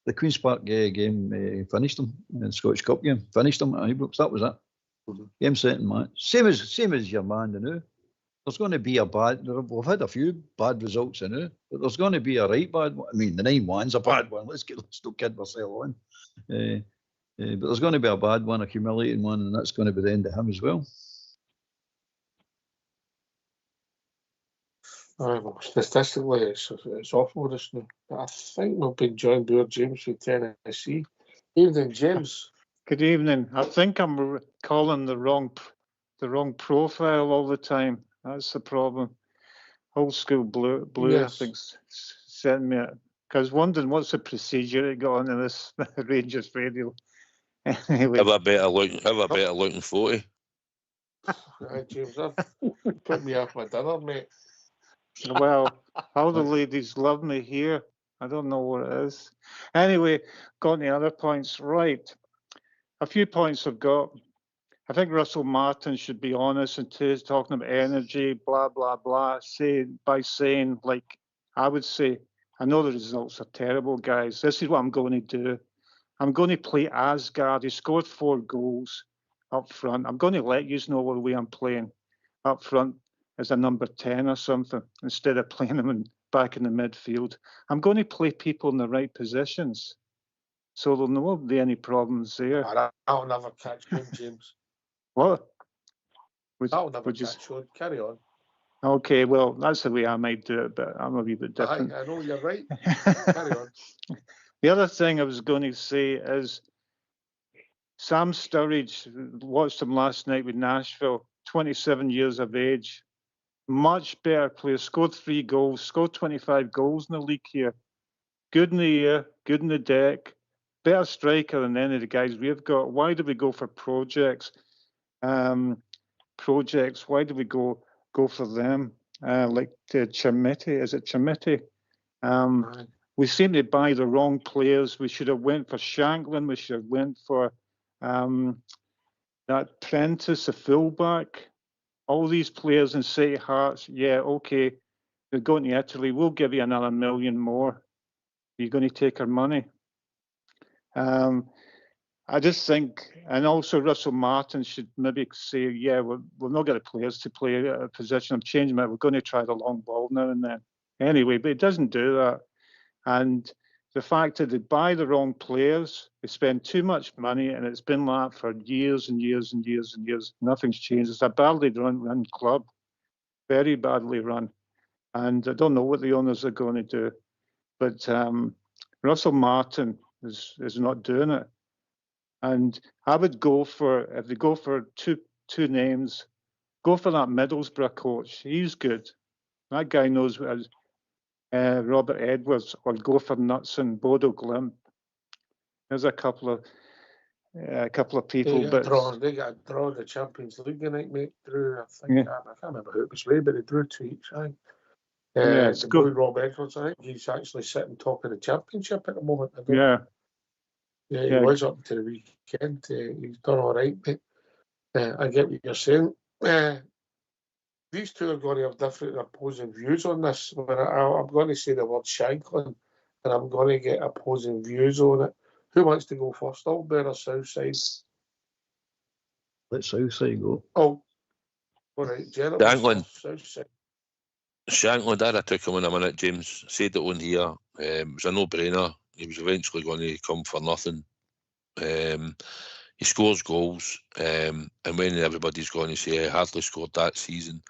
The Queen's Park game finished them. The Scottish Cup game finished them at Ibrox. That was it. Game, set and match. Same as your man now. There's going to be we've had a few bad results now, but there's going to be a right bad one. I mean, the 9-1's a bad one. Let's not kid ourselves on. But there's going to be a bad one, a humiliating one, and that's going to be the end of him as well.
Well, statistically, it's awful this now. But I think we've been joined by James with Tennessee. Evening, James.
Good evening. I think I'm calling the wrong profile all the time. That's the problem. Old school blue yes. I think sent me because wondering what's the procedure it got onto this Rangers radio. Anyway,
Have a better looking 40.
Aye, James, put me off my dinner, mate.
well, all the ladies love me here. I don't know what it is. Anyway, got any other points? Right. A few points I've got. I think Russell Martin should be honest and talking about energy, blah, blah, blah, by saying, like I would say, I know the results are terrible, guys. This is what I'm going to do. I'm going to play Asgard. He scored 4 goals up front. I'm going to let you know the way I'm playing up front as a number 10 or something, instead of playing him back in the midfield. I'm going to play people in the right positions, so there'll not be any problems there.
I'll never catch him, James.
What?
I'll never catch on. Carry on.
Okay, well, that's the way I might do it, but I'm a wee bit different.
I know, you're right. Carry on.
The other thing I was going to say is Sam Sturridge, watched him last night with Nashville, 27 years of age, much better player, scored 3 goals, scored 25 goals in the league here. Good in the air, good in the deck, better striker than any of the guys we've got. Why do we go for projects? Why do we go for them? Like Chimiti, is it Chimiti? We seem to buy the wrong players. We should have went for Shanklin. We should have went for that Prentice, a fullback. All these players in City Hearts. Yeah, okay. They're going to Italy. We'll give you another $1 million more. You're going to take our money. I just think, and also Russell Martin should maybe say, yeah, we've not got the players to play a position. I'm changing it. We're going to try the long ball now and then. Anyway, but it doesn't do that. And the fact that they buy the wrong players, they spend too much money, and it's been like that for years and years and years and years. Nothing's changed. It's a badly run club, very badly run. And I don't know what the owners are going to do. But Russell Martin is not doing it. And I would go for, if they go for two names, go for that Middlesbrough coach. He's good. That guy knows what Robert Edwards, or go for Knutson, Bodo Glimt. There's a couple of people.
They got to draw the Champions League tonight, mate. Drew, I think, I can't remember who it was with, but they drew 2 each. It's the boy Rob Edwards, I think he's actually sitting top of the Championship at the moment. He was up to the weekend. He's done all right, mate. I get what you're saying. These two are going to have different opposing views on this. I'm going to say the word Shanklin, and I'm going to get opposing views on it. Who wants to go first, Auldbear or Southside?
Let Southside go.
Oh, all right,
Shanklin.
Southside.
Shanklin, I took him in a minute, James. Said it on here. It was a no-brainer. He was eventually going to come for nothing. He scores goals, and when everybody's going to say he hardly scored that season,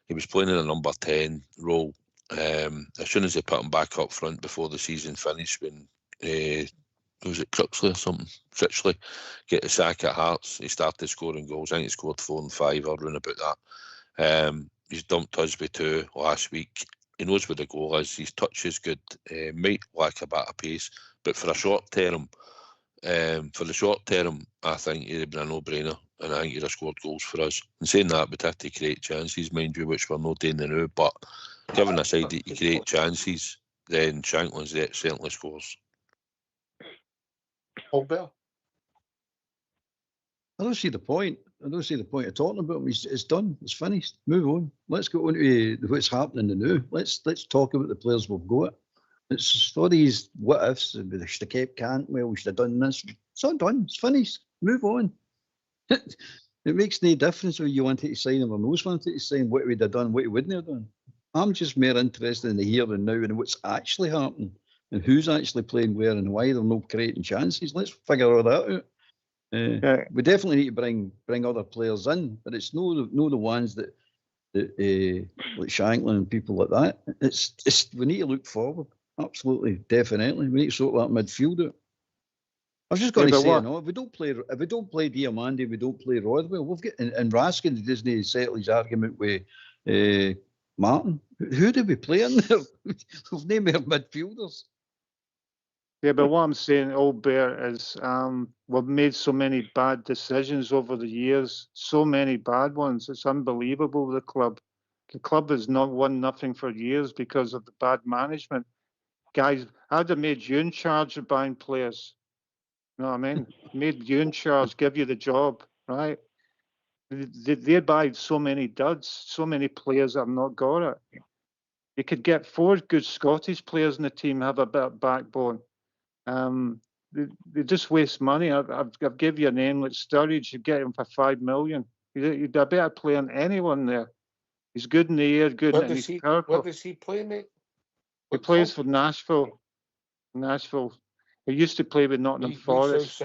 he was playing in a number 10 role. As soon as they put him back up front before the season finished, when was it Cruxley or something? Critchley get the sack at Hearts, he started scoring goals. I think he scored 4 and 5 or around about that. He's dumped Husby 2 last week. He knows where the goal is. His touch is good. Might lack a bit of pace, but for the short term, I think he'd have been a no-brainer, and I think he'd have scored goals for us. And saying that, we'd have to create chances, mind you, which we're not doing now. But given aside that you create chances, then Shanklin's certainly scores.
Auldbear?
I don't see the point. I don't see the point of talking about him. It's done. It's finished. Move on. Let's go on to what's happening now. Let's talk about the players we've got. It's all these what ifs. We should have kept Cantwell. We should have done this. It's all done. It's finished. Move on. It makes no difference whether you wanted to sign him or most wanted to sign, what we'd have done, what he wouldn't have done. I'm just more interested in the here and now and what's actually happening and who's actually playing where and why they're not creating chances. Let's figure all that out. We definitely need to bring other players in, but it's no the ones that like Shanklin and people like that. It's we need to look forward. Absolutely, definitely. We need to sort that midfield out. I was just going to say, if we don't play Diamandi, we don't play Rodwell. We've got and Raskin doesn't settle his argument with Martin. Who do we play in there? We've named our midfielders.
Yeah, but what I'm saying, Auldbear, is we've made so many bad decisions over the years, so many bad ones. It's unbelievable, the club. The club has not won nothing for years because of the bad management. Guys, I'd have made you in charge of buying players. You know what I mean? Made you in charge, give you the job, right? They buy so many duds, so many players that have not got it. You could get 4 good Scottish players in the team, have a bit of backbone. They just waste money. I've give you a name like Sturridge. You get him for 5 million. You'd a better player than anyone there. He's good in the air, good in his purple.
Where does he play, mate?
He plays for Nashville. Nashville. He used to play with Nottingham Forest.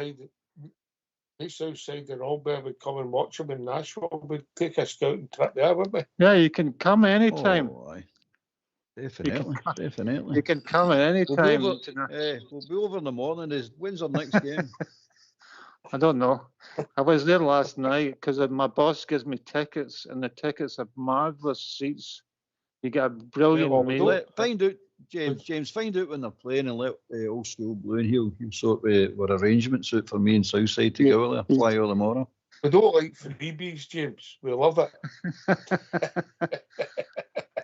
Southside and Auldbear would come and watch him in Nashville. We'd take a scouting trip there, wouldn't we?
Yeah, you can come anytime.
Oh, aye. Definitely.
You can come at any time.
We'll be over in the morning. When's our next game?
I don't know. I was there last night because my boss gives me tickets, and the tickets are marvellous seats. You get a brilliant meal.
Find out, James, find out when they're playing and let Old School Blue and he'll sort with arrangements out for me and Southside to go there, fly over tomorrow.
We don't like freebies, James. We love it.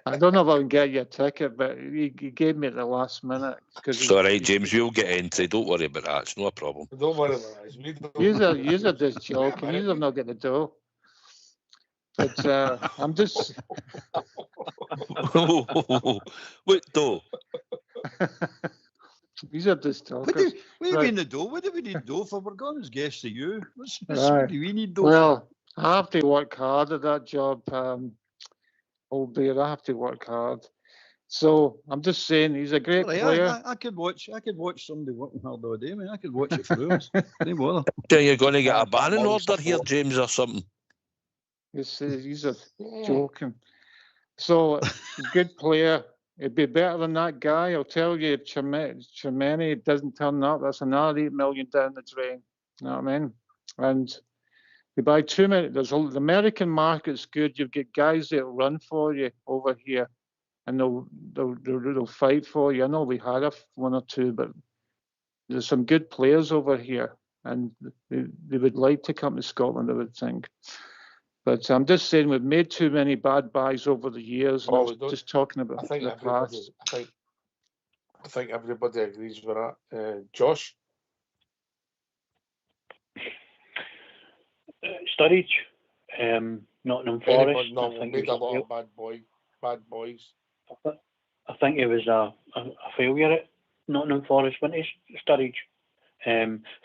I don't know if I can get you a ticket, but he gave me at the last minute.
It's all right, James. We'll get entry. Don't worry about that. It's no problem.
Don't worry about that.
You're just joking. You're not going to do. But I'm just.
What though?
These are just talkers.
What do we need dough? What do we need dough for? We're going as guests to you. What do we need dough?
Well, I have to work hard at that job, Auldbear. I have to work hard. So I'm just saying he's a great player.
I could watch somebody working hard all day, man. I could watch it for hours. No bother.
Are you going to get a banning order here, James, or something?
He's a joking. So good player. It'd be better than that guy. I'll tell you, if Chimene doesn't turn up, that's another 8 million down the drain. You know what I mean? And you buy too many. The American market's good. You've got guys that run for you over here, and they'll fight for you. I know we had one or two, but there's some good players over here, and they would like to come to Scotland, I would think. But I'm just saying we've made too many bad buys over the years. Just talking about the past.
I think everybody agrees with that. Josh?
Sturridge, Nottingham Forest.
Made a lot of bad boys.
I think it was a failure at Nottingham Forest, wasn't it, Sturridge?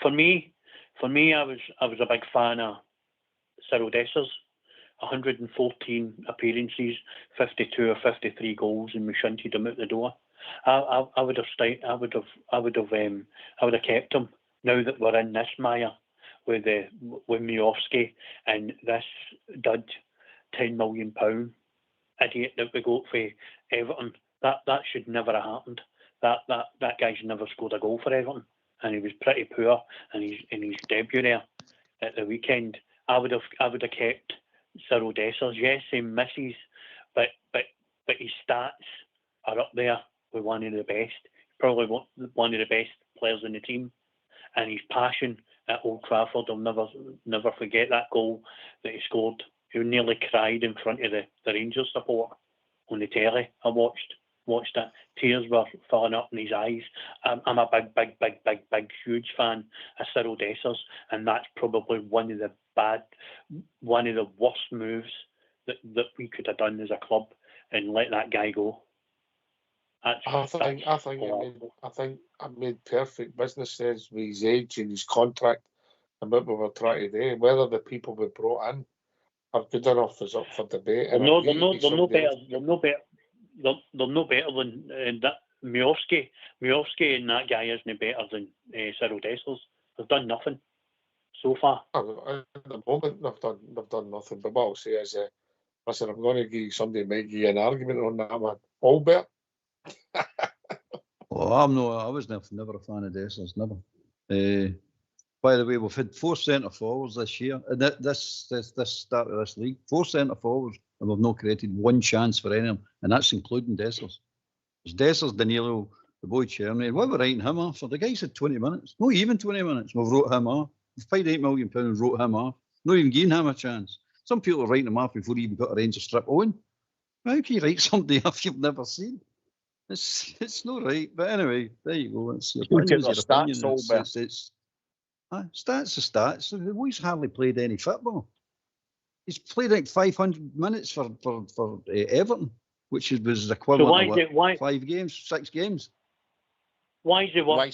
For me, I was a big fan of Cyril Dessers. 114 appearances, 52 or 53 goals, and we shunted him out the door. I would have kept him. Now that we're in this mire with Miovski and this dud £10 million idiot that we got for Everton, that should never have happened. That guy's never scored a goal for Everton, and he was pretty poor in his debut there at the weekend. I would have kept Cyril Dessers. Yes, he misses, but his stats are up there with one of the best. Probably one of the best players in the team, and his passion at Old Trafford. I'll never forget that goal that he scored. He nearly cried in front of the Rangers support on the telly. I watched it. Tears were falling up in his eyes. I'm a big, huge fan of Cyril Dessers, and that's probably one of the worst moves that we could have done as a club, and let that guy go. I think
I made perfect business sense with his age and his contract and what we were trying to do. Whether the people we brought in are good enough is up for debate.
They're no better than that. Miovski and that guy isn't better than Cyril Dessers. They've done nothing so far.
At the moment, they've done nothing. But what I'll say is, listen, I'm going to give somebody might give you an argument on that one. Auldbear.
I was never a fan of Dessers, never. By the way, we've had 4 centre forwards this year. This start of this league, 4 centre forwards, and we've not created one chance for any of them, and that's including Dessers. It's Dessers, Danilo, the boy Cherny. What were writing him off for? The guy said 20 minutes. Not even 20 minutes. We've wrote him off. We've paid £8 million and wrote him off. Not even giving him a chance. Some people are writing him off before he even got a Rangers strip on. How can you write somebody off you've never seen? It's not right. But anyway, there you go. It's your opinion. Stats are stats. The boy's hardly played any football. He's played like 500 minutes for Everton, which was equivalent to 5 games, 6 games.
Why did we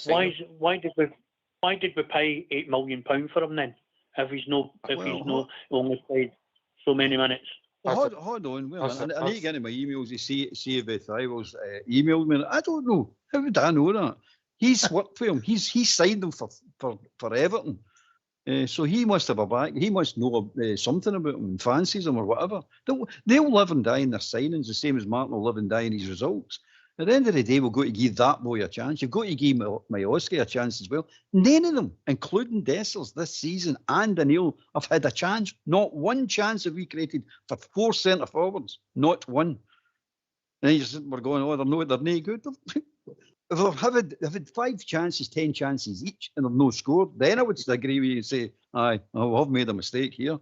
pay £8 million for him then? If he's only played so many minutes.
Well, hold on. I need to get into my emails to see if Thrival's emailed me. I don't know. How would I know that? He's worked for him. He signed him for Everton. So he must have a back. He must know something about him and fancies him or whatever. They'll live and die in their signings, the same as Martin will live and die in his results. At the end of the day, we've got to give that boy a chance. You've got to give Mayoski a chance as well. None of them, including Dessers this season and Daniel, have had a chance. Not one chance have we created for 4 centre forwards. Not one. And we're going, they're no good. If they've had 5 chances, 10 chances each, and they've no scored, then I would agree with you and say, I've made a mistake here.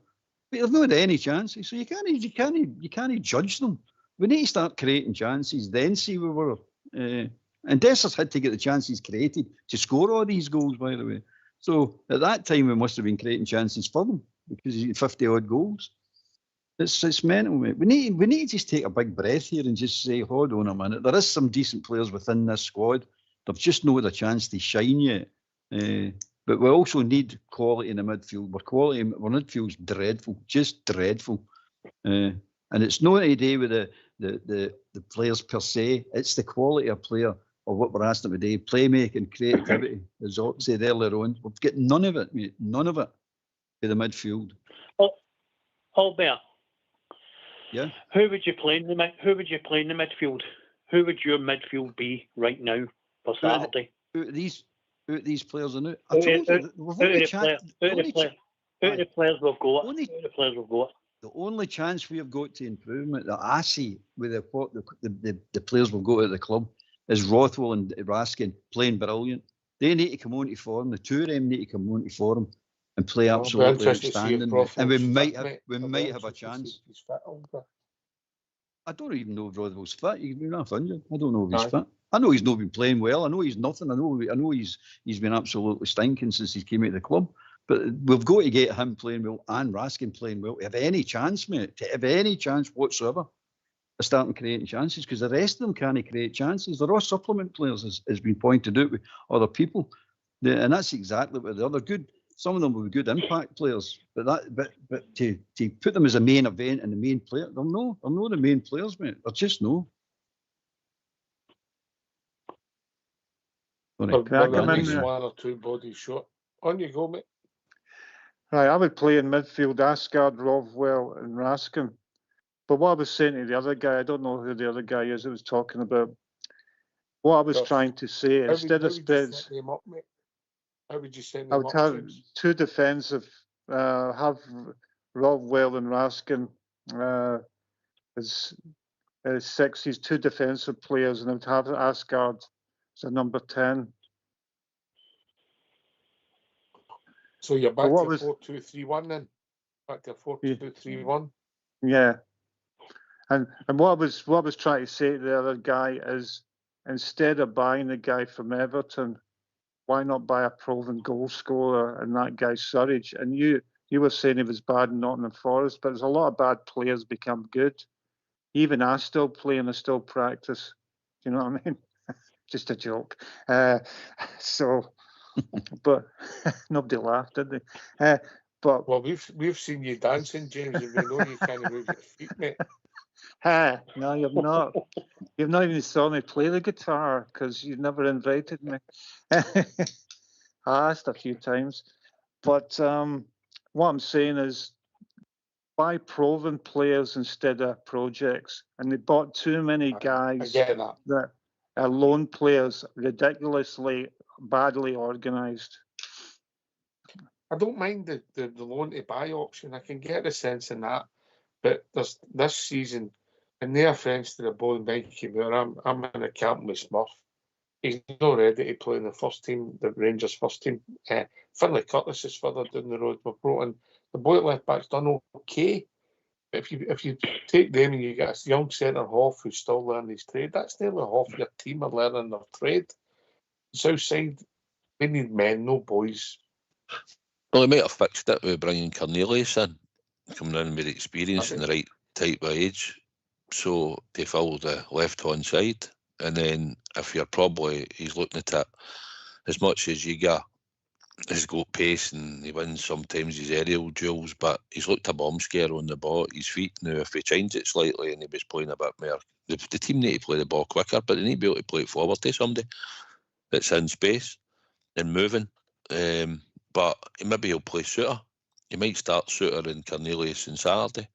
But they've not had any chances, so you can't judge them. We need to start creating chances, then see where we're. And Dessers had to get the chances created to score all these goals, by the way. So at that time, we must have been creating chances for them because he's 50-odd goals. It's mental, mate. We need to just take a big breath here and just say, hold on a minute. There is some decent players within this squad. They've just not had a chance to shine yet. But we also need quality in the midfield. Our midfield's dreadful, just dreadful. And it's not to do with the players per se. It's the quality of player of what we're asking them today. Playmaking, creativity, as I said earlier on. We've got none of it, mate. None of it in the midfield.
Auldbear.
Yeah.
Who would you play in the midfield? Who would your midfield be right now for Saturday?
Who are these players are now?
Who are the players we've got?
The only chance we have got to improvement that I see with the players we've got at the club is Rothwell and Raskin playing brilliant. They need to come on to form. The two of them need to come on to form and play absolutely outstanding. And we might have a chance. I don't even know if Rothwell's fit. He's been half injured. I don't know if he's fit. I know he's not been playing well. I know he's nothing. I know he's been absolutely stinking since he came out of the club. But we've got to get him playing well and Raskin playing well to have any chance, mate. To have any chance whatsoever of starting creating chances, because the rest of them can't create chances. They're all supplement players, as been pointed out with other people. And that's exactly what they're good. Some of them will be good impact players, but to put them as a main event and the main player, they're not the main players, mate. They're just no.
Can I come in? One or two bodies short. On you go, mate.
Right, I would play in midfield Asgard, Rothwell and Raskin. But what I was saying to the other guy, I don't know who the other guy is that was talking about. What I was trying to say, instead of Spence,
how would you send them
I would have 2 defensive, have Rothwell and Raskin as 6. He's 2 defensive players, and I would have Asgard as a number 10.
So you're back to 4-2-3-1 then? Back to 4-2-3-1?
Yeah. And what I was trying to say to the other guy is, instead of buying the guy from Everton, why not buy a proven goal scorer in that guy Surridge? And you were saying he was bad in Nottingham Forest, but there's a lot of bad players become good. Even I still play and I still practice. Do you know what I mean? Just a joke. But nobody laughed, did they? But
well, we've seen you dancing, James, and we know you can't move your feet, mate.
No, you've not. You've not even saw me play the guitar because you've never invited me. I asked a few times, but what I'm saying is, buy proven players instead of projects, and they bought too many guys that are loan players, ridiculously badly organised.
I don't mind the loan to buy option. I can get the sense in that, but this season, and no offence to the boy Mikey Moore, I'm in a camp with Smurf. he's not ready to play in the first team, the Rangers first team. Finlay Curtis is further down the road. We've brought in the boy at left back's done okay. If you take them and you get a young centre half who's still learning his trade, that's nearly half your team are learning their trade. Southside, we need men, no boys.
Well, he might have fixed it with bringing Cornelius in, coming in with experience and the right type of age, so to fill the left-hand side. And then if he's looking at it as much as Yiga has got pace and he wins sometimes his aerial duels, but he's looked a bomb scare on the ball at his feet. Now, if he changed it slightly and he was playing a bit more, the team need to play the ball quicker, but they need to be able to play it forward to somebody that's in space and moving. But maybe he'll play Suter. He might start Suter and Cornelius on Saturday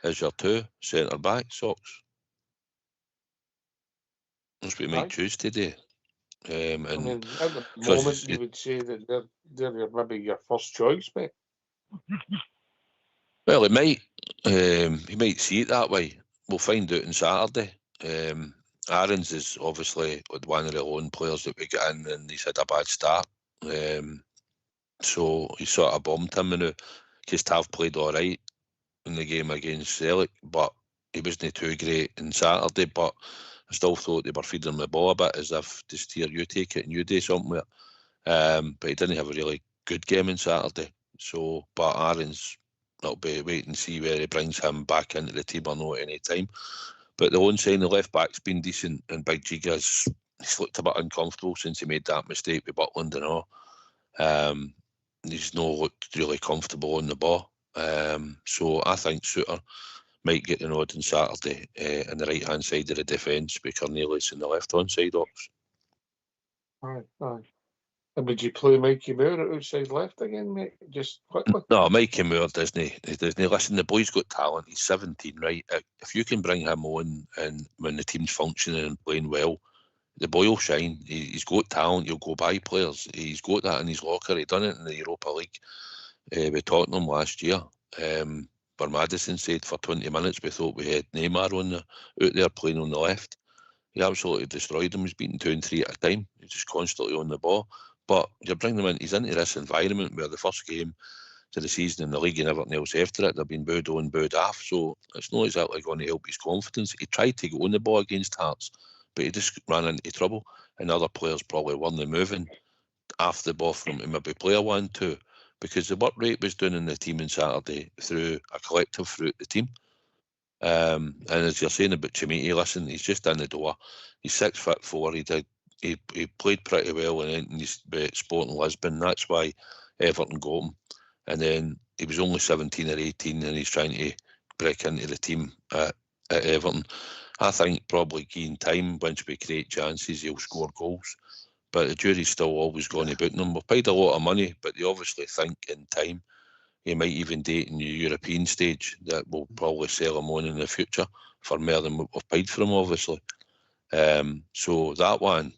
as your two centre-back socks. That's what he might choose today.
I mean, at the moment, you would say that they're maybe your first choice, mate.
Well, he might see it that way. We'll find out on Saturday. Aarons is obviously one of the lone players that we get in, and he's had a bad start. So he sort of bombed him now. Because Tav played all right in the game against Celtic, but he wasn't too great on Saturday. But I still thought they were feeding him the ball a bit, as if just here, you take it and you do something with it. But he didn't have a really good game on Saturday. So, but Aaron's, that'll be wait and see where he brings him back into the team or not any time. But the one saying the left back's been decent, and Big Giga's he's looked a bit uncomfortable since he made that mistake with Butland and all. He's not looked really comfortable on the ball. So I think Suter might get the nod on Saturday on the right hand side of the defence with Cornelius on the left hand side.
Aye. And would you play Mikey Moore at outside left again, mate? Just quickly.
No, Mikey Moore doesn't. Listen, the boy's got talent. He's 17, right? If you can bring him on, and when the team's functioning and playing well, the boy will shine. He's got talent. He'll go buy players. He's got that in his locker. He done it in the Europa League with Tottenham last year. Where Madison said for 20 minutes we thought we had Neymar out there playing on the left. He absolutely destroyed him. He's beaten 2 and 3 at a time. He's just constantly on the ball. But you bring them in, he's into this environment where the first game to the season in the league and everything else after it, they've been booed on, booed off. So it's not exactly going to help his confidence. He tried to go on the ball against Hearts, but he just ran into trouble. And other players probably weren't moving off the ball from him, maybe player 1-2, because the work rate was down in the team on Saturday through a collective throughout the team. And as you're saying about Chimiti, listen, he's just in the door. He's 6'4". He played pretty well in his Sporting Lisbon. That's why Everton got him. And then he was only 17 or 18, and he's trying to break into the team at Everton. I think probably in time, once we create chances, he'll score goals. But the jury's still always going to boot him. We've paid a lot of money, but they obviously think in time he might even date in the European stage that we'll probably sell him on in the future for more than what we've paid for him, obviously. So that one,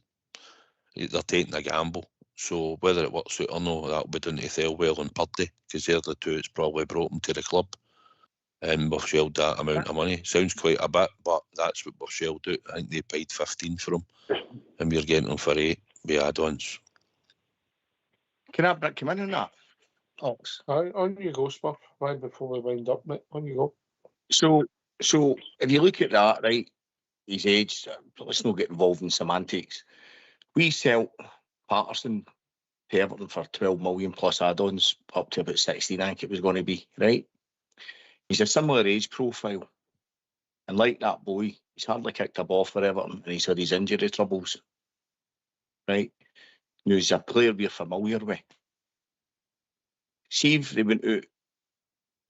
they're taking a gamble. So whether it works out or not, that'll be down to Thelwell and Purdy, because they're the two that's probably brought him to the club. And we've shelled that amount of money. Sounds quite a bit, but that's what we've shelled out. I think they paid 15 for him, and we're getting him for 8 with add-ons.
Can I come in on that? Ox.
On you go, Smurf. Right before we wind up, mate. On you go.
So if you look at that, right, his age, let's not get involved in semantics. We sell Patterson to Everton for 12 million plus add-ons up to about 16, I think it was going to be, right? He's a similar age profile. And like that boy, he's hardly kicked a ball for Everton, and he's had his injury troubles, right? Now, he's a player we're familiar with. See if they went out,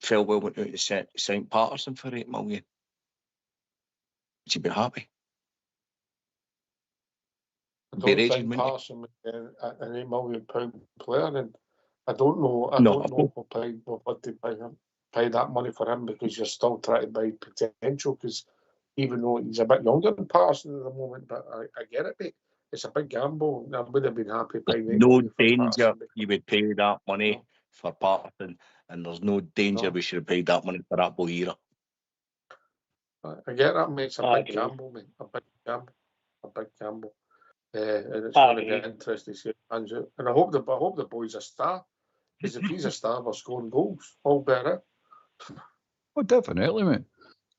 Thelwell went out to sign Patterson for 8 million. Would you be happy?
I don't think Patterson would be an £8 million player, and I don't know. I don't know if we'll have to pay that money for him, because you're still trying to buy potential. Because even though he's a bit younger than Patterson at the moment, but I get it, mate. It's a big gamble. I would have been happy paying.
No danger you would pay that money for Patterson, and there's no danger we should have paid that money for that boy either.
I get that, mate. It's a big gamble, mate. A big gamble. and it's going to be interesting to see how it pans out. And I hope the boy's a star, because if he's a star, we're scoring goals. Auldbear.
Oh, definitely, mate.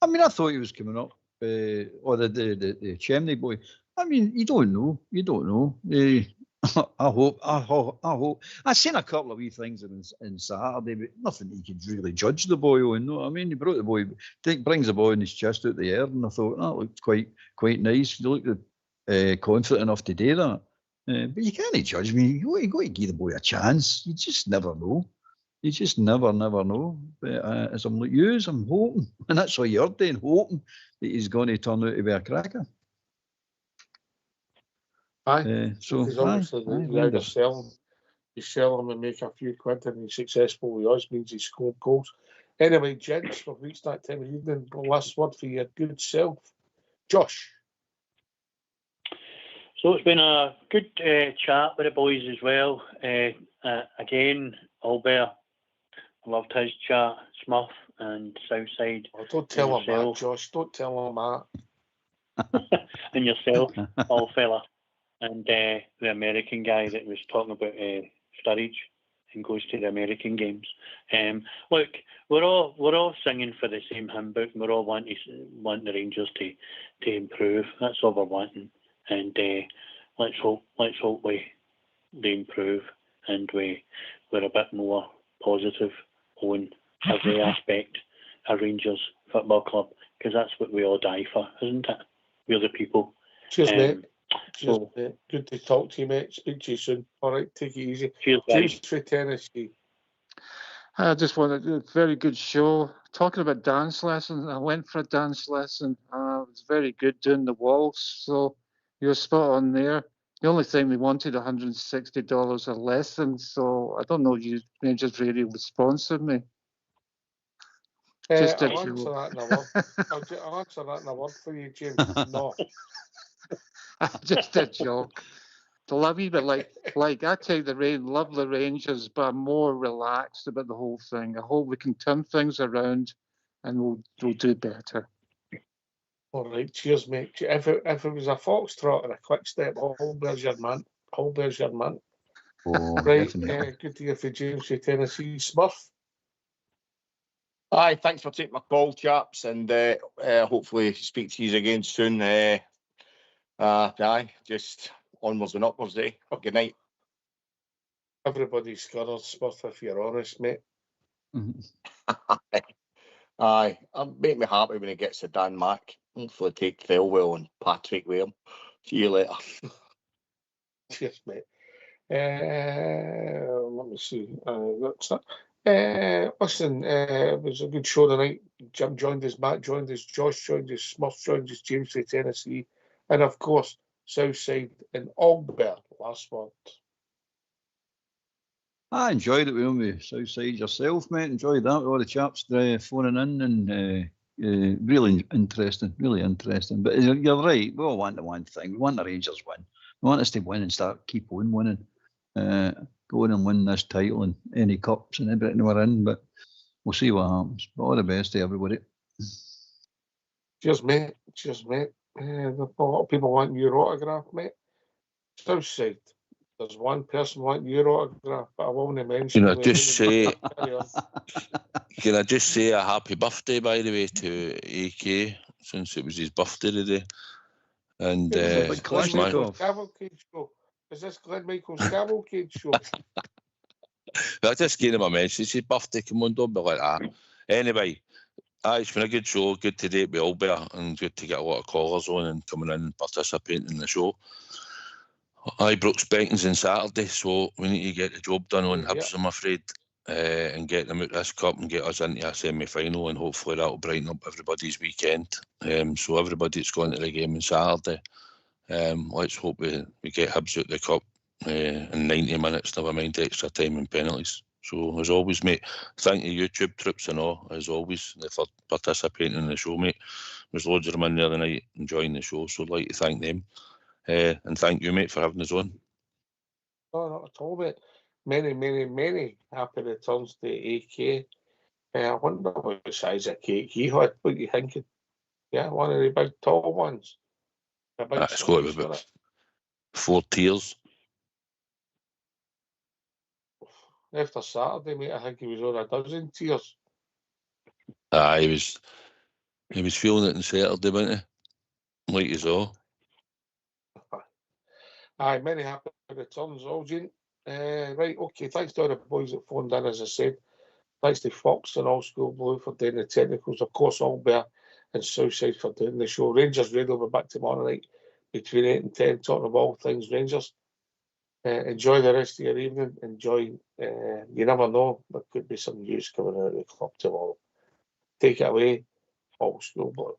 I mean, I thought he was coming up, or the chimney boy. I mean, you don't know. You don't know. I hope. I've seen a couple of wee things in Saturday, but nothing you could really judge the boy on. No, I mean, he brought the boy, brings the boy in his chest out the air, and I thought that looked quite nice. He looked confident enough to do that. But you can't judge me. You got to give the boy a chance. You just never know. You just never know. But as I'm like you, I'm hoping, and that's what you're doing, hoping that he's going to turn out to be a cracker.
Aye, because obviously you either sell him and make a few quid, and he's successful with us, means he scored goals. Anyway, gents, we've reached that time of evening. Last word for your good self, Josh.
So it's been a good chat with the boys as well. Again, Auldbear, I loved his chat. Smurf and Southside.
Oh, don't tell him that, Josh. Don't tell him that.
And yourself, old fella. And the American guy that was talking about Sturridge and goes to the American games. Look, we're all singing for the same hymn book, and we're all wanting the Rangers to improve. That's all we're wanting. And let's hope they improve, and we're a bit more positive on every aspect of Rangers Football Club, because that's what we all die for, isn't it? We're the people.
Cheers, mate. Cheers, mate. Good to talk to you, mate. Speak to you soon. All right, take it easy.
Cheers,
James for Tennessee.
I just wanted a very good show. Talking about dance lessons, I went for a dance lesson. It was very good doing the waltz, so you're spot on there. The only thing they wanted $160 a lesson, so I don't know if you Rangers Radio would sponsor me.
I'll answer that in a word. I'll answer that in a word for you, James. No.
Just a joke. A wee bit like I take the rain, love the Rangers, but I'm more relaxed about the whole thing. I hope we can turn things around, and we'll do better.
All right, cheers, mate. If it was a foxtrot or a quick step, Auldbear's your man. Auldbear's your man.
Oh,
right, good to hear from James from Tennessee. Smurf.
Aye, thanks for taking my call, chaps, and hopefully speak to you again soon. Aye, just onwards and upwards, eh? Good night.
Everybody's scurred, Smurf, if you're honest, mate.
Aye, make me happy when he gets to Dan Mack. Hopefully take Thelwell and Patrick with him. See you later.
Cheers, mate. Let me see. That's that. Listen, it was a good show tonight. Jim joined us, Matt joined us, Josh joined us, Smurf joined us, James from Tennessee, and of course, Southside and Auldbear. Last word.
I enjoyed it with me, Southside yourself, mate. Enjoyed that with all the chaps phoning in, and really interesting. But you're right. We all want the one thing. We want the Rangers win. We want us to win and keep on winning. Go in and win this title and any cups and everything we're in. But we'll see what happens. But all the best to everybody.
Cheers, mate. Cheers, mate. A lot of people want your autograph, mate. Southside. There's one person wanting your autograph, but I won't mention.
Can I just say a happy birthday, by the way, to AK, since it was his birthday today. And
cavalcade show. Is this Glenn Michael's cavalcade show?
I just gave him a message. It's his birthday. Come on, don't be like that. Anyway, it's been a good show. Good to date with Auldbear, and good to get a lot of callers on and coming in and participating in the show. Brooks Beckton's on Saturday, so we need to get the job done on Hibs, I'm afraid, and get them out this cup and get us into a semi-final, and hopefully that'll brighten up everybody's weekend. So everybody that's going to the game on Saturday, let's hope we get Hibs out the cup in 90 minutes, never mind extra time and penalties. So as always, mate, thank you YouTube troops and all, as always, for participating in the show, mate. There's loads of them in there tonight enjoying the show, so I'd like to thank them. And thank you, mate, for having us on.
Oh, not at all, mate. Many happy returns to AK. I wonder what size of cake he had. What are you thinking? Yeah, one of the big tall ones.
It's got to be about 4 tiers.
After Saturday, mate, I think he was on a dozen tiers.
Aye, he was feeling it on Saturday, wasn't he? Like you saw.
Aye, many happy returns, all Gene. Right, okay, thanks to all the boys that phoned in, as I said. Thanks to Fox and All School Blue for doing the technicals. Of course, Auldbear and Southside for doing the show. Rangers Radio will be back tomorrow night between 8 and 10, talking about all things Rangers. Enjoy the rest of your evening. Enjoy. You never know, there could be some news coming out of the club tomorrow. Take it away, All School Blue.